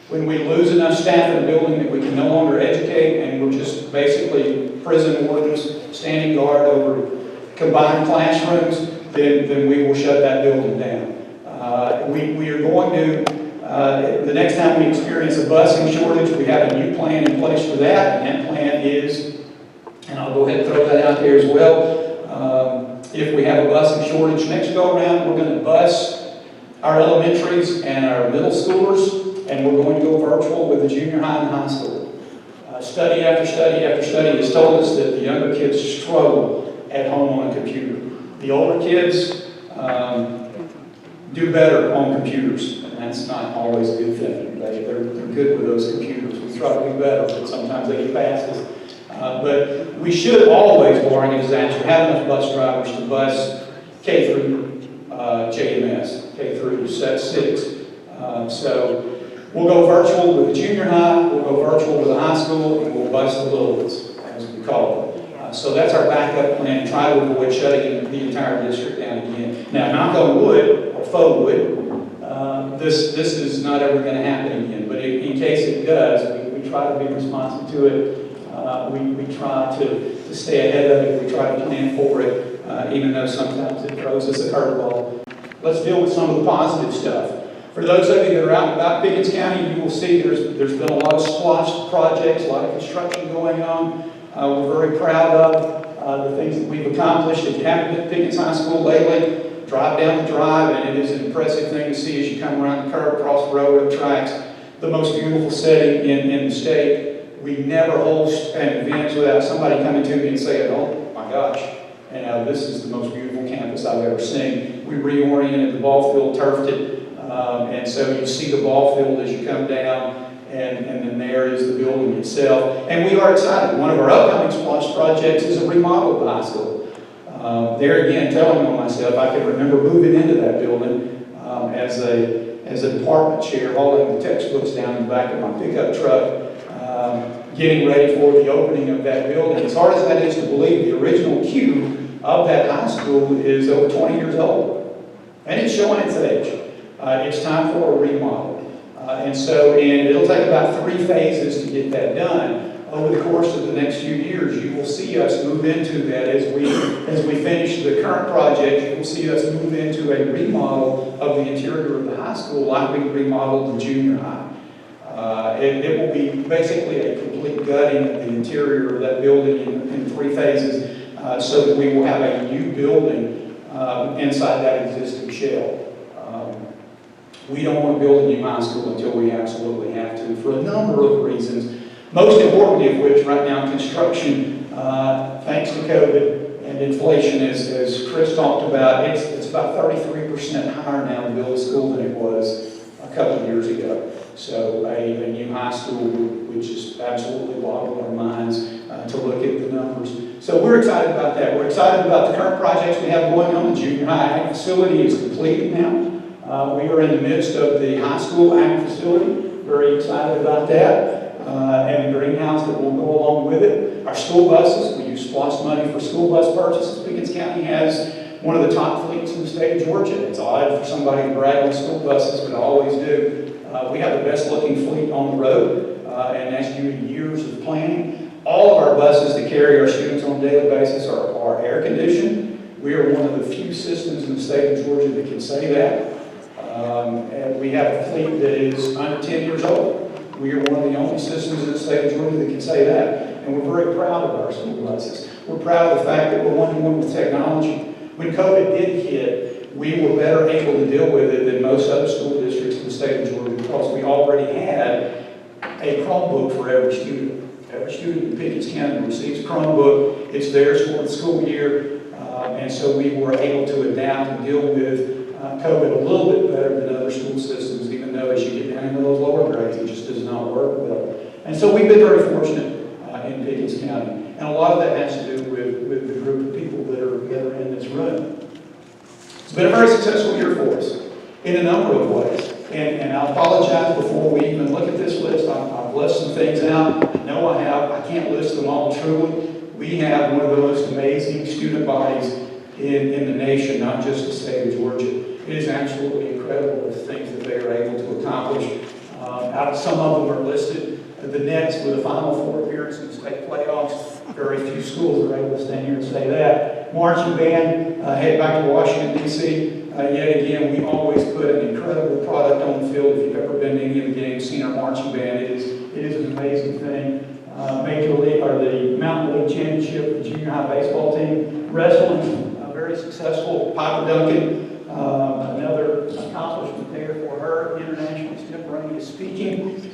Speaker 5: When we lose enough staff in a building that we can no longer educate and we're just basically prison wardens standing guard over combined classrooms, then we will shut that building down. We are going to, the next time we experience a busing shortage, we have a new plan in place for that, and that plan is, and I'll go ahead and throw that out there as well, if we have a busing shortage next go around, we're going to bus our elementaries and our middle schoolers, and we're going to go virtual with the junior high and high school. Study after study after study has told us that the younger kids struggle at home on a computer. The older kids do better on computers, and that's not always a good thing. They're good with those computers. We try to do better, but sometimes they get past us. But we should always, barring a disaster, have enough bus drivers to bus K through JMS, K through Set 6. So we'll go virtual with the junior high, we'll go virtual with the high school, and we'll bus the little ones, as we call them. So that's our backup plan, try to avoid shutting the entire district down again. Now, knock on wood, or faux wood, this is not ever going to happen again, but in case it does, we try to be responsive to it. We try to stay ahead of it, we try to plan for it, even though sometimes it throws us a curveball. Let's deal with some of the positive stuff. For those of you that are out and about Pickens County, you will see there's been a lot of SPLOST projects, a lot of construction going on. We're very proud of the things that we've accomplished. If you haven't been to Pickens High School lately, drive down the drive, and it is an impressive thing to see as you come around the curve, across the railroad tracks. The most beautiful setting in the state. We never host an event without somebody coming to me and saying, oh my gosh, this is the most beautiful campus I've ever seen. We reoriented the ball field, turfed it, and so you see the ball field as you come down, and then there is the building itself. And we are excited. One of our upcoming SPLOST projects is a remodel of the high school. There again, telling on myself, I can remember moving into that building as a department chair, hauling the textbooks down in the back of my pickup truck, getting ready for the opening of that building. As hard as that is to believe, the original cube of that high school is over 20 years old, and it's showing its age. It's time for a remodel. And it'll take about 3 phases to get that done. Over the course of the next few years, you will see us move into that as we finish the current project. You will see us move into a remodel of the interior of the high school like we remodeled the junior high. It will be basically a complete gutting of the interior of that building in 3 phases, so that we will have a new building inside that existing shell. We don't want to build a new high school until we absolutely have to, for a number of reasons. Most importantly of which, right now, construction, thanks to COVID and inflation, as Kris talked about, it's about 33% higher now to build a school than it was a couple of years ago. So a new high school would just absolutely boggle our minds to look at the numbers. So we're excited about that. We're excited about the current projects we have going on. The junior high ag facility is completed now. We are in the midst of the high school ag facility. Very excited about that. And the greenhouse that will go along with it. Our school buses, we use SPLOST money for school bus purchases. Pickens County has one of the top fleets in the state of Georgia. It's odd for somebody to brag on school buses, but I always do. We have the best looking fleet on the road, and that's due to years of planning. All of our buses that carry our students on a daily basis are air conditioned. We are one of the few systems in the state of Georgia that can say that. And we have a fleet that is under 10 years old. We are one of the only systems in the state of Georgia that can say that. And we're very proud of our school buses. We're proud of the fact that we're one-to-one with technology. When COVID did hit, we were better able to deal with it than most other school districts in the state of Georgia because we already had a Chromebook for every student. Every student in Pickens County receives a Chromebook. It's theirs for the school year. And so we were able to adapt and deal with COVID a little bit better than other school systems, even though as you get down into those lower grades, it just does not work well. And so we've been very fortunate in Pickens County. And a lot of that has to do with the group of people that are in this room. It's been a very successful year for us in a number of ways. And I apologize before we even look at this list. I've left some things out. I know I have. I can't list them all truly. We have one of the most amazing student bodies in the nation, not just the state of Georgia. It is absolutely incredible the things that they are able to accomplish. Some of them are listed. The Nets with a Final Four appearance in the state playoffs. Very few schools are able to stand here and say that. Marching band, head back to Washington, D.C. Yet again, we always put an incredible product on the field. If you've ever been to any of the games, seen our marching band, it is an amazing thing. Major League, or the Mountain League Championship, the junior high baseball team. Wrestling, very successful. Piper Duncan, another accomplishment there for her. International extemporaneous speaking.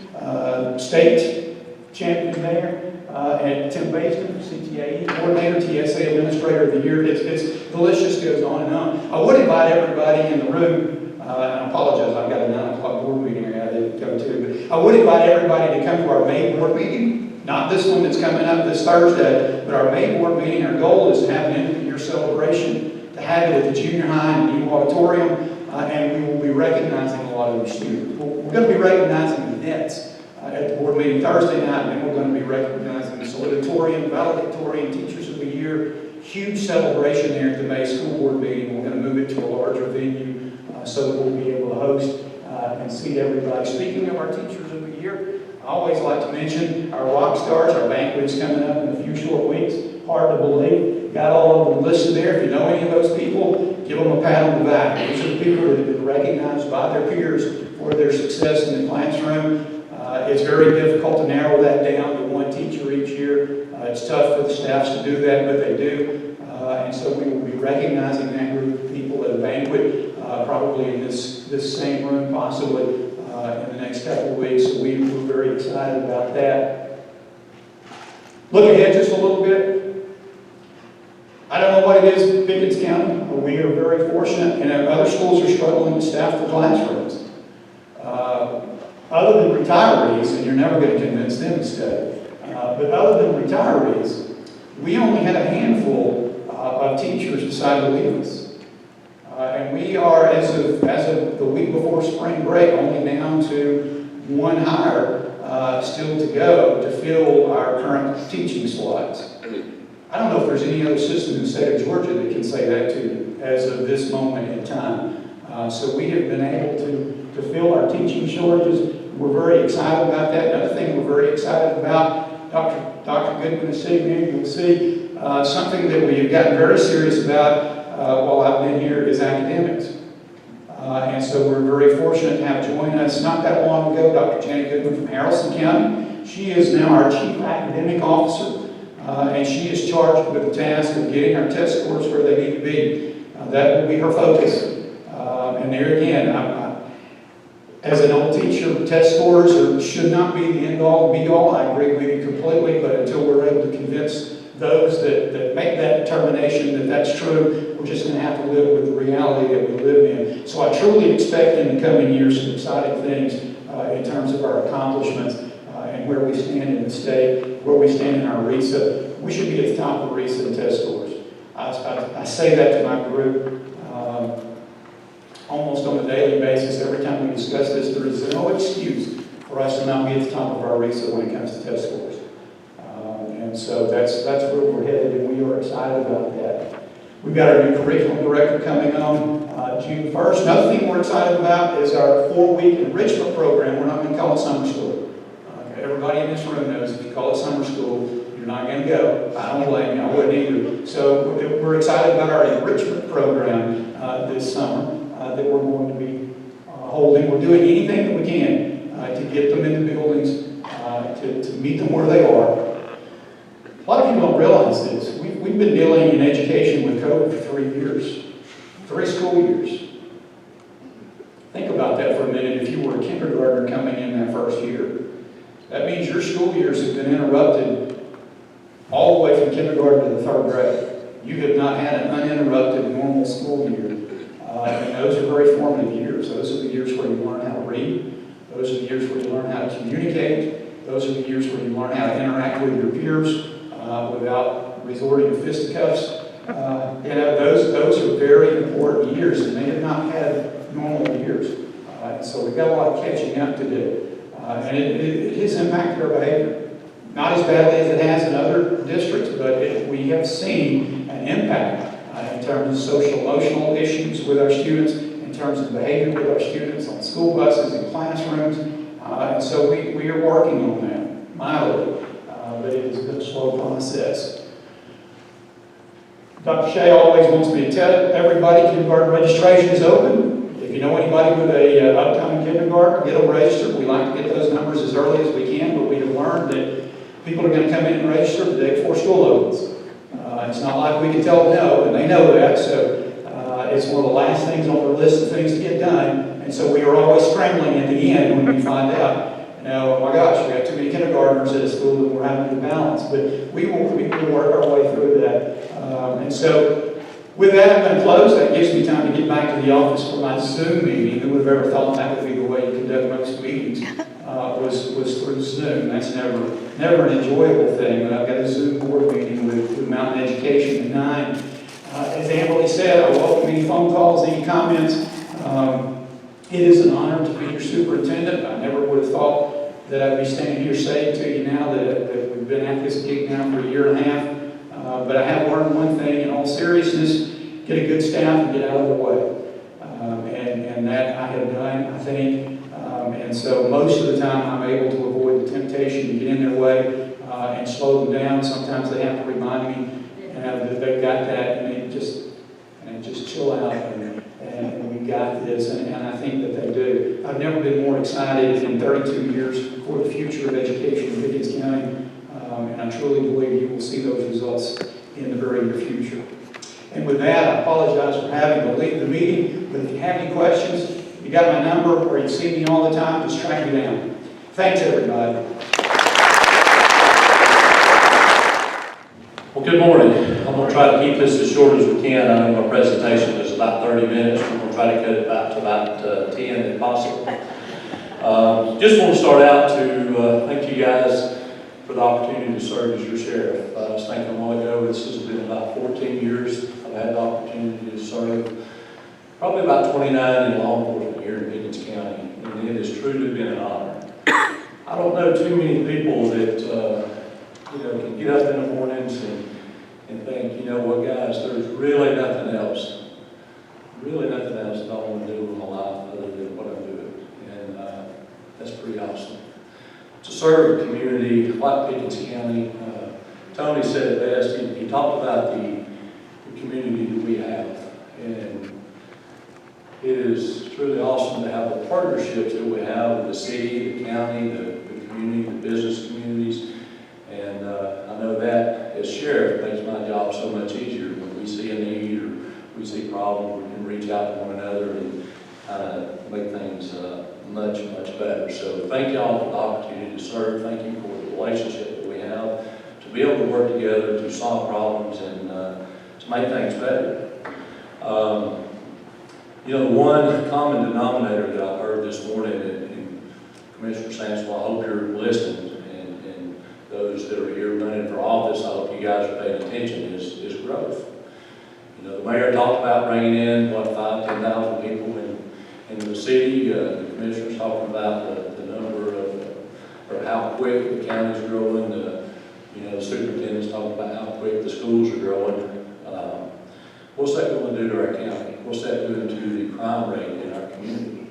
Speaker 5: State champion there. And Tim Baston, CTAE coordinator, TSA administrator of the year. The list just goes on and on. I would invite everybody in the room, and I apologize, I've got a 9 o'clock board meeting I got to go to, but I would invite everybody to come to our May board meeting. Not this one that's coming up this Thursday, but our May board meeting. Our goal is to have an end of the year celebration, to have it at the junior high in the new auditorium, and we will be recognizing a lot of the students. We're going to be recognizing the Nets at the board meeting Thursday night, and then we're going to be recognizing the salutatorian, valedictorian, teachers of the year. Huge celebration there at the May school board meeting. We're going to move it to a larger venue so that we'll be able to host and seat everybody. Speaking of our teachers of the year, I always like to mention our rock stars. Our banquet's coming up in a few short weeks. Hard to believe. Got all of them listed there. If you know any of those people, give them a pat on the back. These are the people that have been recognized by their peers for their success in the classroom. It's very difficult to narrow that down to one teacher each year. It's tough for the staffs to do that, but they do. And so we will be recognizing that group of people at a banquet, probably in this same room, possibly in the next couple of weeks. So we're very excited about that. Look ahead just a little bit. I don't know what it is in Pickens County. We are very fortunate, and other schools are struggling to staff the classrooms. Other than retirees, and you're never going to convince them to stay, but other than retirees, we only had a handful of teachers decide to leave us. And we are, as of the week before spring break, only down to one hire still to go to fill our current teaching slots. I don't know if there's any other system in the state of Georgia that can say that to you as of this moment in time. So we have been able to fill our teaching shortages. We're very excited about that. Another thing we're very excited about, Dr. Goodman is sitting here, you'll see something that we have gotten very serious about while I've been here is academics. And so we're very fortunate to have join us not that long ago, Dr. Janet Goodman from Haralson County. She is now our Chief Academic Officer, and she is charged with the task of getting our test scores where they need to be. That will be her focus. And there again, as an old teacher, test scores should not be the end-all and be-all. I agree with you completely, but until we're able to convince those that make that determination that that's true, we're just going to have to live with the reality that we live in. So I truly expect in the coming years some exciting things in terms of our accomplishments and where we stand in the state, where we stand in our RESA. We should be at the top of the RESA and test scores. I say that to my group almost on a daily basis. Every time we discuss this, there is no excuse for us to not be at the top of our RESA when it comes to test scores. And so that's where we're headed, and we are excited about that. We've got our new curriculum director coming on June 1st. Another thing we're excited about is our 4-week enrichment program. We're not going to call it summer school. Everybody in this room knows if you call it summer school, you're not going to go. I don't blame you. I wouldn't either. So we're excited about our enrichment program this summer that we're going to be holding. We're doing anything that we can to get them in the buildings, to meet them where they are. A lot of people don't realize this. We've been dealing in education with COVID for 3 years, 3 school years. Think about that for a minute. If you were a kindergartner coming in that first year, that means your school years have been interrupted all the way from kindergarten to the 3rd grade. You have not had an uninterrupted normal school year. And those are very formative years. Those are the years where you learn how to read. Those are the years where you learn how to communicate. Those are the years where you learn how to interact with your peers without resorting to fisticuffs. Those are very important years, and they have not had normal years. So we've got a lot of catching up to do. And it has impacted our behavior. Not as badly as it has in other districts, but we have seen an impact in terms of social emotional issues with our students, in terms of behavior with our students on school buses and classrooms. And so we are working on that mildly, but it has been a slow process. Dr. Shea always wants me to tell everybody kindergarten registration is open. If you know anybody with a upcoming kindergarten, get them registered. We like to get those numbers as early as we can, but we have learned that people are going to come in and register the day before school opens. It's not like we can tell them no, and they know that, so it's one of the last things on their list of things to get done, and so we are always scrambling at the end when we find out, oh my gosh, we have too many kindergartners at a school and we're having to balance, but we will work our way through that. And so with that, I'm going to close. That gives me time to get back to the office for my Zoom meeting. Who would have ever thought that would be the way you conduct most meetings, was through Zoom. That's never an enjoyable thing, but I've got a Zoom board meeting with Mountain Education at 9. As Amberly said, I welcome any phone calls, any comments. It is an honor to be your superintendent. I never would have thought that I'd be standing here saying to you now that we've been at this gig now for a year and a half. But I have learned one thing in all seriousness: get a good staff and get out of the way. And that I have done, I think. And so most of the time I'm able to avoid the temptation to get in their way and slow them down. Sometimes they have to remind me that they've got that, and just chill out, and we got this, and I think that they do. I've never been more excited in 32 years for the future of education in Pickens County, and I truly believe you will see those results in the very near future. And with that, I apologize for having to leave the meeting, but if you have any questions, you got my number, or you see me all the time, just track me down. Thanks, everybody.
Speaker 1: Well, good morning. I'm going to try to keep this as short as we can. I know my presentation is about 30 minutes. We're going to try to cut it back to about 10 if possible. Just want to start out to thank you guys for the opportunity to serve as your sheriff. I was thinking a while ago, this has been about 14 years. I've had the opportunity to serve probably about 29 in law enforcement here in Pickens County, and it has truly been an honor. I don't know too many people that can get up in the mornings and think, you know what, guys, there's really nothing else that I want to do with my life other than what I'm doing. And
Speaker 6: That's pretty awesome. To serve the community like Pickens County, Tony said it best. He talked about the community that we have, and it is truly awesome to have the partnerships that we have with the city, the county, the community, the business communities, and I know that as sheriff makes my job so much easier. When we see a need or we see problems, we can reach out to one another and make things much, much better. So thank y'all for the opportunity to serve. Thank you for the relationship that we have, to be able to work together to solve problems and to make things better. You know, the one common denominator that I heard this morning, and Commissioner Stancil, I hope you're listening, and those that are here running for office, I hope you guys are paying attention, is growth. You know, the mayor talked about bringing in, 10,000 people in the city. The commissioner's talking about the number of, or how quick the county's growing. You know, the superintendent's talking about how quick the schools are growing. What's that going to do to our county? What's that doing to the crime rate in our community?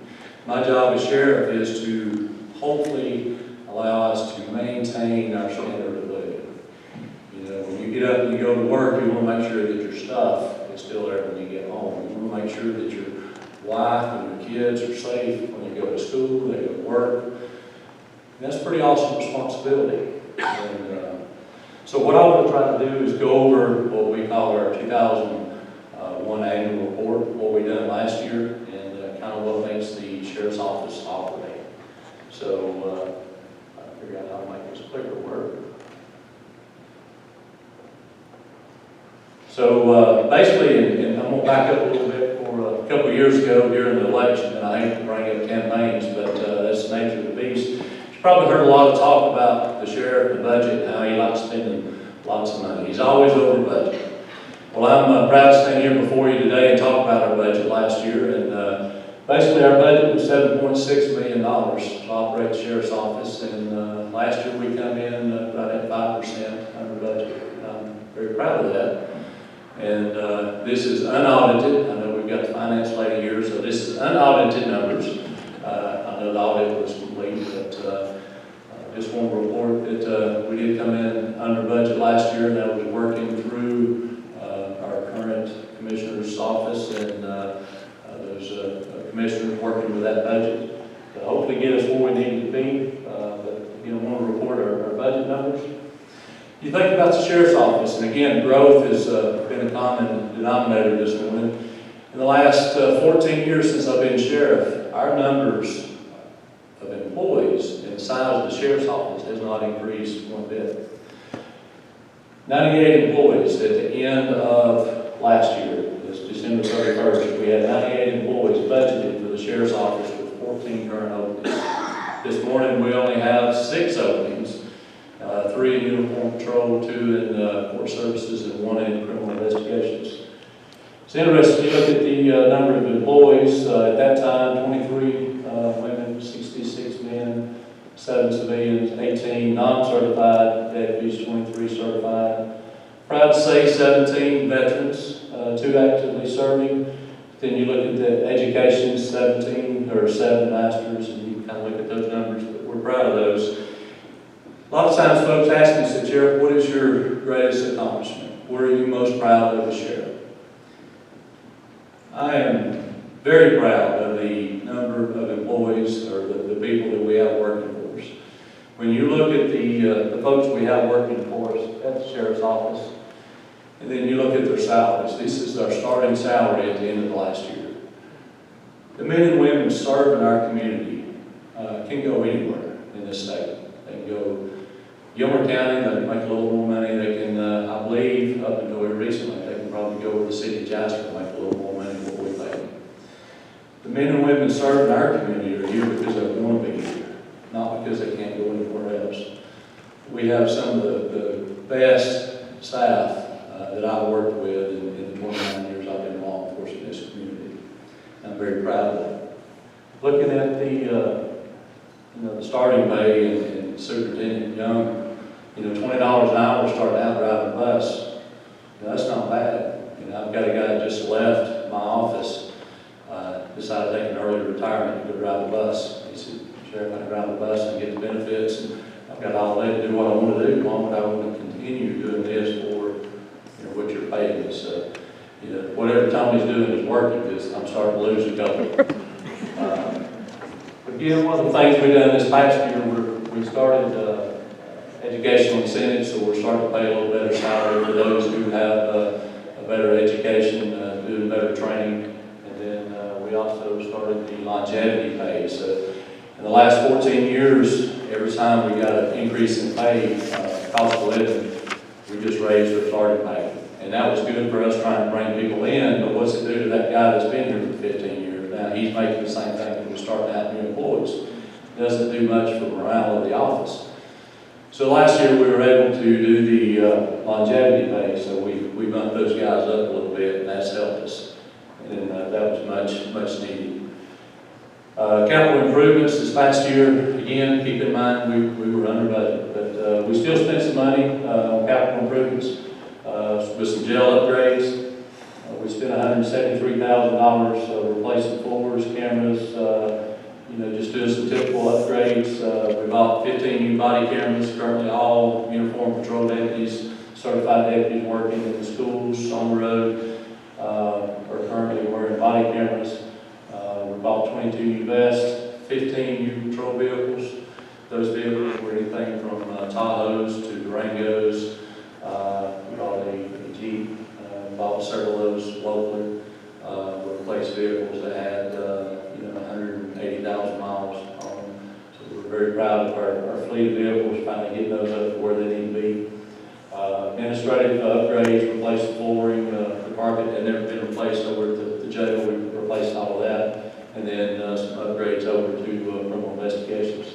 Speaker 6: My job as sheriff is to hopefully allow us to maintain our standard of living. You know, when you get up and you go to work, you want to make sure that your stuff is still there when you get home. You want to make sure that your wife and your kids are safe when you go to school, they go to work. And that's a pretty awesome responsibility. And, so what I want to try to do is go over what we call our 2001 annual report, what we done last year, and kind of what makes the sheriff's office operate. So I figured out how to make this quicker work. So basically, and I'm going to back up a little bit, for a couple of years ago during the election, and I hate to bring up campaigns, but that's the nature of the beast. You've probably heard a lot of talk about the sheriff and the budget and how he likes spending lots of money. He's always over budget. Well, I'm proud to stand here before you today and talk about our budget last year. And basically, our budget was $7.6 million to operate the sheriff's office. And last year, we come in right at 5% under budget. I'm very proud of that. And this is unaudited. I know we've got the finance lady here, so this is unaudited numbers. I know the audit was complete, but just want to report that we did come in under budget last year, and that was working through our current commissioner's office, and there's commissioners working with that budget to hopefully get us where we need to be. But you know, want to report our budget numbers. You think about the sheriff's office, and again, growth has been a common denominator this morning. In the last 14 years since I've been sheriff, our numbers of employees and the size of the sheriff's office has not increased one bit. 98 employees at the end of last year, this December 31st, we had 98 employees budgeted for the sheriff's office with 14 current openings. This morning we only have 6 openings, 3 in uniform patrol, 2 in court services, and 1 in criminal investigations. It's interesting, you look at the number of employees, at that time, 23 women, 66 men, 7 civilians, 18 non-certified deputies, 23 certified. Proud to say 17 veterans, 2 actively serving. Then you look at the education, 17 or 7 masters, and you kind of look at those numbers, but we're proud of those. A lot of times folks ask me, say, Sheriff, what is your greatest accomplishment? What are you most proud of as sheriff? I am very proud of the number of employees or the people that we have working for us. When you look at the folks we have working for us at the sheriff's office, and then you look at their salaries, this is our starting salary at the end of the last year. The men and women serve in our community can go anywhere in this state. They can go Gilmer County, they can make a little more money. They can, I believe, up until recently, they can probably go with the city of Jasper and make a little more money than what we pay. The men and women serve in our community are here because they want to be here, not because they can't go anywhere else. We have some of the best staff that I've worked with in the 29 years I've been in law enforcement in this community. I'm very proud of that. Looking at the starting pay and Superintendent Young, $20 an hour starting out driving a bus. That's not bad. I've got a guy that just left my office, decided to take an early retirement to go drive a bus. He said, sheriff can ride the bus and get the benefits. And I've got all day to do what I want to do. Why would I want to continue doing this for, what you're paying me? So, whatever Tony's doing is working, because I'm starting to lose a couple. Again, one of the things we've done this past year, we started educational incentives, so we're starting to pay a little better salary for those who have a better education, doing better training. And then we also started the longevity pay. So in the last 14 years, every time we got an increase in pay, cost of living, we just raised our starting pay. And that was good for us trying to bring people in, but what's it do to that guy that's been here for 15 years? Now he's making the same thing when we're starting out new employees. It doesn't do much for morale of the office. So last year we were able to do the longevity pay, so we bumped those guys up a little bit, and that's helped us. And that was much needed. Capital improvements this past year, again, keep in mind we were under budget, but we still spent some money on capital improvements with some jail upgrades. We spent $173,000 replacing floors, cameras, just doing some typical upgrades. We bought 15 new body cameras, currently all uniform patrol deputies, certified deputies working in the schools, on the road, are currently wearing body cameras. We bought 22 new vests, 15 new patrol vehicles. Those vehicles were anything from Tahoes to Durangos. We bought a Jeep, bought several of those locally. We replaced vehicles that had 180,000 miles on them. So we're very proud of our fleet of vehicles, finally getting those up to where they need to be. Administrative upgrades, replaced the flooring, the carpet had never been replaced over at the jail. We replaced all of that. And then some upgrades over to criminal investigations.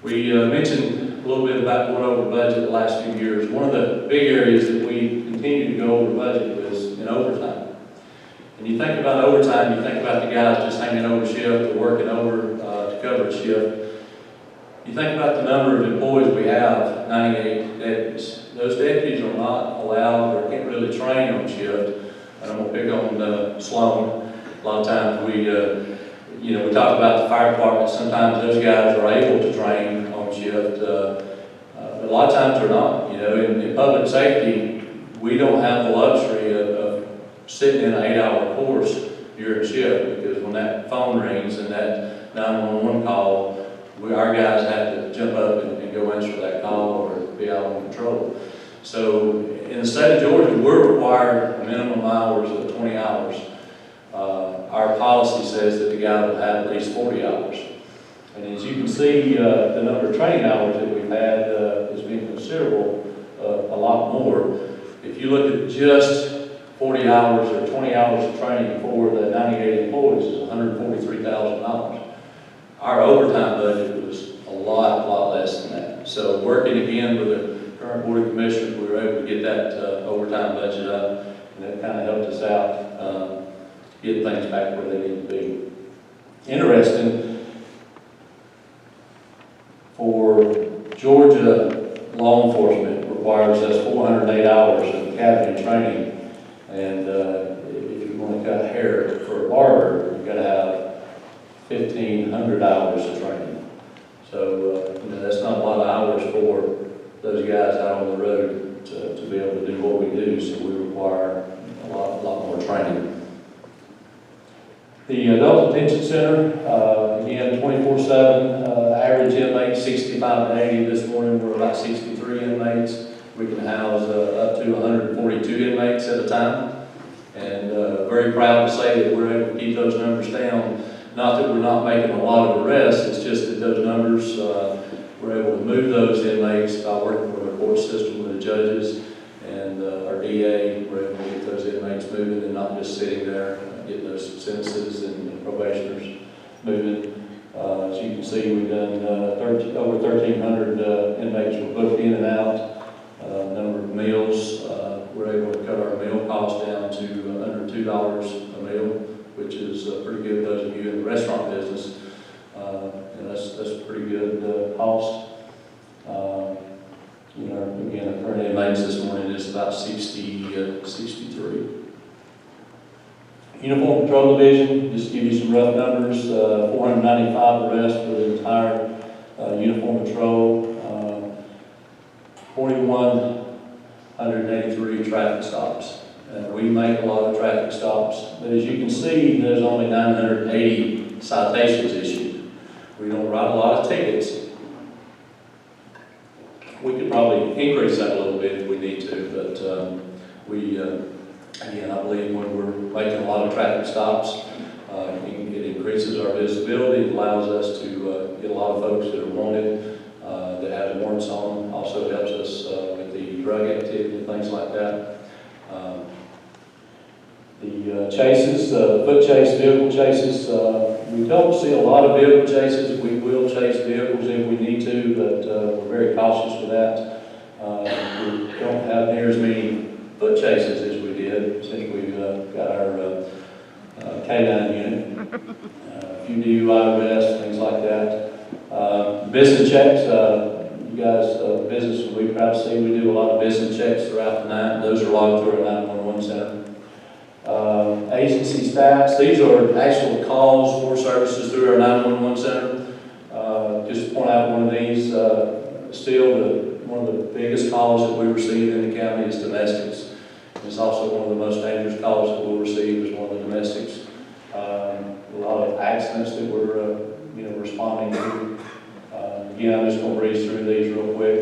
Speaker 6: We mentioned a little bit about going over budget the last few years. One of the big areas that we continue to go over budget was in overtime. And you think about overtime, you think about the guys just hanging over shift or working over to cover a shift. You think about the number of employees we have, 98 deputies. Those deputies are not allowed or can't really train on shift. And I'm going to pick on Sloan. A lot of times we talk about the fire department. Sometimes those guys are able to train on shift, but a lot of times they're not. In public safety, we don't have the luxury of sitting in an 8-hour course during shift, because when that phone rings and that 911 call, our guys have to jump up and go answer that call or be out on patrol. So in the state of Georgia, we're required minimum hours of 20 hours. Our policy says that the guy will have at least 40 hours. And as you can see, the number of training hours that we've had has been considerable, a lot more. If you look at just 40 hours or 20 hours of training for the 98 employees is $143,000. Our overtime budget was a lot less than that. So working again with the current Board of Commissioners, we were able to get that overtime budget up, and that kind of helped us out. Get things back where they need to be. Interesting, for Georgia, law enforcement requires us 408 hours of academy training, and if you want to cut hair for a barber, you've got to have 1,500 hours of training. So that's not a lot of hours for those guys out on the road to be able to do what we do, so we require a lot more training. The Adult Detention Center, again, 24/7, average inmates 65 to 80. This morning we're about 63 inmates. We can house up to 142 inmates at a time. And very proud to say that we're able to keep those numbers down. Not that we're not making a lot of arrests, it's just that those numbers, we're able to move those inmates by working with our court system, with the judges, and our DA. We're able to get those inmates moving and not just sitting there. Getting those sentences and probationers moving. As you can see, we've done over 1,300 inmates were booked in and out. Number of meals, we're able to cut our meal costs down to under $2 a meal, which is pretty good. Those of you in the restaurant business, that's pretty good cost. Again, our current inmates this morning is about 63. Uniform Patrol Division, just to give you some rough numbers, 495 arrests for the entire Uniform Patrol, 4,183 traffic stops. We make a lot of traffic stops, but as you can see, there's only 980 citations issued. We don't write a lot of tickets. We could probably increase that a little bit if we need to, but again, I believe when we're making a lot of traffic stops, it increases our visibility. It allows us to get a lot of folks that are wanted, that have warrants on them. Also helps us with the drug activity and things like that. The chases, foot chase, vehicle chases, we don't see a lot of vehicle chases. We will chase vehicles if we need to, but we're very cautious with that. We don't have near as many foot chases as we did since we've got our K9 unit. A few DUI arrests, things like that. Business checks, you guys, business, we proud to see we do a lot of business checks throughout the night. Those are logged through our 911 center. Agency stats, these are actual calls for services through our 911 center. Just to point out one of these, still one of the biggest calls that we receive in the county is domestics. It's also one of the most dangerous calls that we'll receive is one of the domestics. A lot of accidents that we're responding to. Again, I'm just going to breeze through these real quick.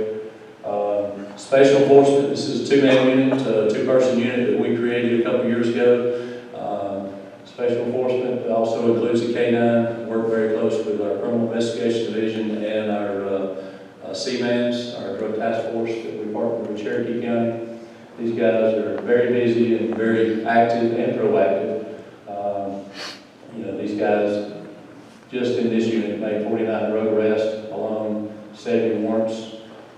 Speaker 6: Special enforcement, this is a two-man unit, two-person unit that we created a couple years ago. Special enforcement also includes the K9, work very close with our criminal investigation division and our CMANs, our drug task force that we partner with Cherokee County. These guys are very busy and very active and proactive. These guys just in this unit made 49 drug arrests alone, 70 warrants,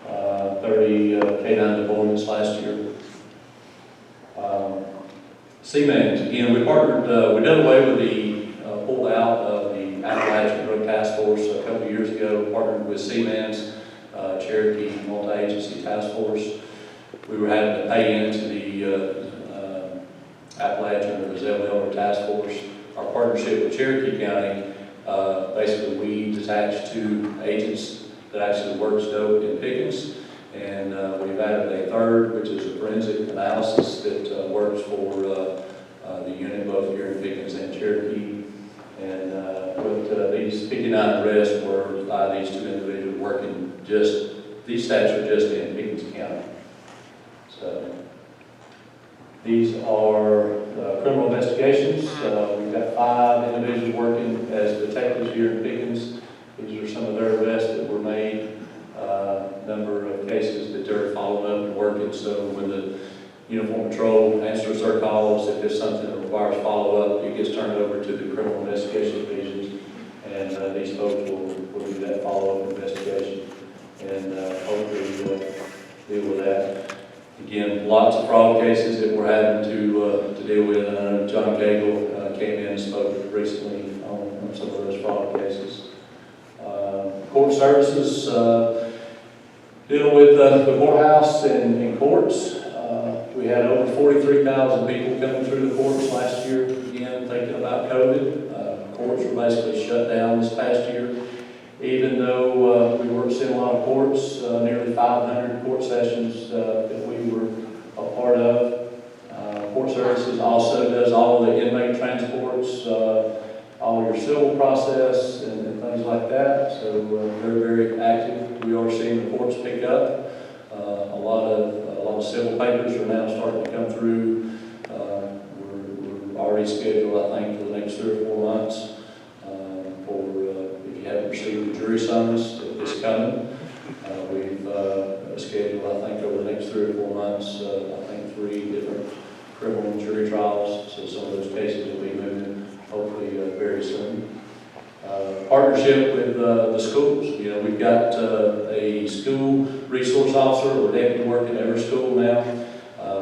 Speaker 6: 30 K9 deployments last year. CMANs, again, we partnered, we done away with the pulled out of the Appalachian Drug Task Force a couple years ago, partnered with CMANs, Cherokee Multi-Agency Task Force. We were having to pay into the Appalachian or Zell Task Force. Our partnership with Cherokee County, basically we detached 2 agents that actually works dope in Pickens, and we've added a third, which is a forensic analysis that works for the unit both here in Pickens and Cherokee. And with these 59 arrests were by these 2 individuals working these stats are just in Pickens County. So these are criminal investigations. We've got 5 individuals working as detectives here in Pickens. These are some of their arrests that were made. Number of cases that they're following up and working. So when the Uniform Patrol answers their calls, if there's something that requires follow-up, it gets turned over to the criminal investigation divisions, and these folks will do that follow-up investigation and hopefully deal with that. Again, lots of fraud cases that we're having to deal with. And I know John Cagle came in and spoke recently on some of those fraud cases. Court services, dealing with the courthouse and courts. We had over 43,000 people coming through the courts last year, again, thinking about COVID. Courts were basically shut down this past year. Even though we weren't seeing a lot of courts, nearly 500 court sessions that we were a part of. Court services also does all the inmate transports, all your civil process and things like that. So they're very active. We are seeing the courts pick up. A lot of civil papers are now starting to come through. We're already scheduled, I think, for the next 3 or 4 months. If you haven't received the jury summons, it's coming. We've scheduled, I think, over the next 3 or 4 months, I think 3 different criminal and jury trials. So some of those cases will be moving hopefully very soon. Partnership with the schools. We've got a school resource officer or deputy working at every school now,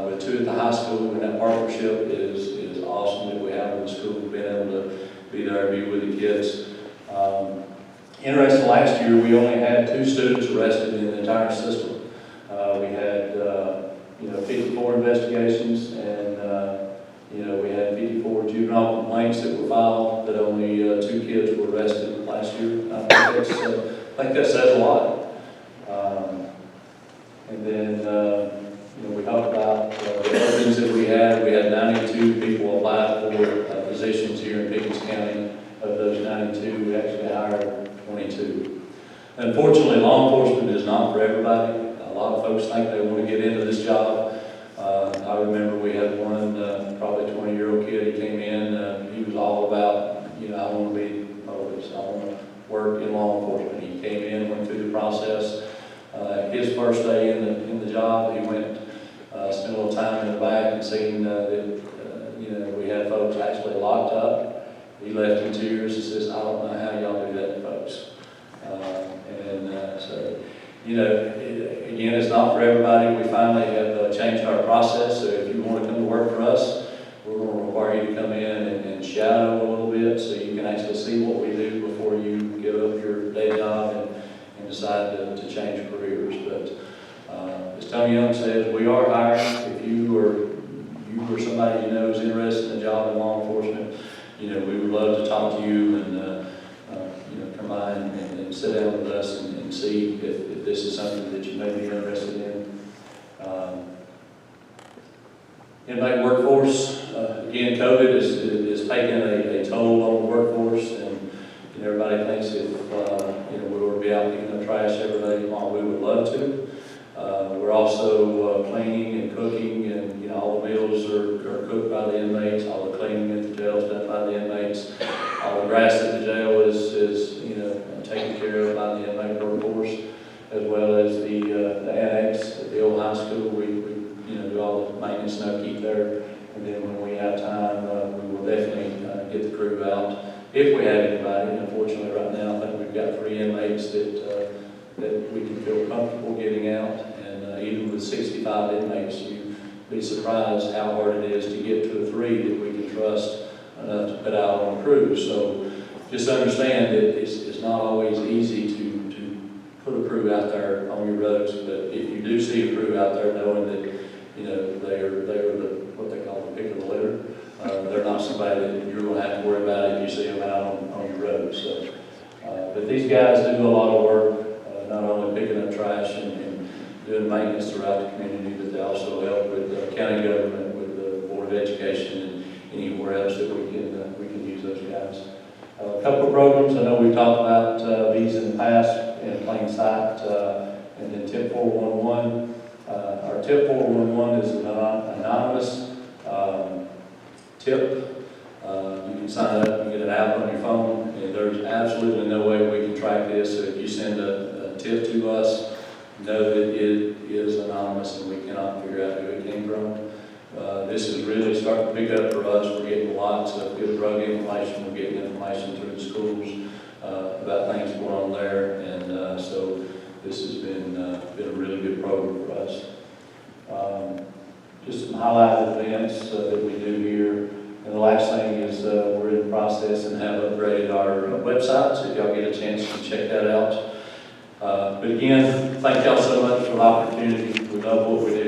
Speaker 6: with 2 at the high school, and that partnership is awesome that we have with the school, being able to be there, be with the kids. Interesting, last year we only had 2 students arrested in the entire system. We had 54 investigations, and we had 54 juvenile then, we talked about the openings that we had. We had 92 people apply for positions here in Pickens County. Of those 92, we actually hired 22. Unfortunately, law enforcement is not for everybody. A lot of folks think they want to get into this job. I remember we had one probably 20-year-old kid. He came in. He was all about, I want to be police. I want to work in law enforcement. He came in, went through the process. His first day in the job, he went, spent a little time in the back and seen that we had folks actually locked up. He left in tears and says, I don't know how y'all do that, folks. So, again, it's not for everybody. We finally have changed our process. So if you want to come to work for us, we're going to require you to come in and shadow a little bit so you can actually see what we do before you give up your day job and decide to change careers. But as Tony Young says, we are hiring. If you or somebody you know is interested in a job in law enforcement, we would love to talk to you and come by and sit down with us and see if this is something that you may be interested in. Inmate workforce, again, COVID is taking a toll on the workforce, and everybody thinks if we were to be out picking up trash every day, well, we would love to. We're also cleaning and cooking, and all the meals are cooked by the inmates. All the cleaning at the jail is done by the inmates. All the grass at the jail is taken care of by the inmate workforce, as well as the annex at the old high school. We do all the maintenance and upkeep there, and then when we have time, we will definitely get the crew out if we have anybody. Unfortunately, right now, I think we've got 3 inmates that we can feel comfortable getting out, and even with 65 inmates, you'd be surprised how hard it is to get 2 or 3 that we can trust enough to put out on a crew. So just understand that it's not always easy to put a crew out there on your roads, but if you do see a crew out there, knowing that they are what they call the pick of the litter, they're not somebody that you're going to have to worry about if you see them out on your road. So, but these guys do a lot of work, not only picking up trash and doing maintenance throughout the community, but they also help with the county government, with the Board of Education, and anywhere else that we can use those guys. A couple of programs, I know we've talked about these in the past, in plain sight, and then Tip 411. Our Tip 411 is an anonymous tip. You can sign up and get an app on your phone, and there's absolutely no way we can track this. So if you send a tip to us, know that it is anonymous and we cannot figure out who it came from. This is really starting to pick up for us. We're getting lots of good drug information. We're getting information through the schools about things going on there, and so this has been a really good program for us. Just some highlighted events that we do here. And the last thing is we're in the process and have upgraded our website, so if y'all get a chance to check that out. But again, thank y'all so much for the opportunity. We love what we do.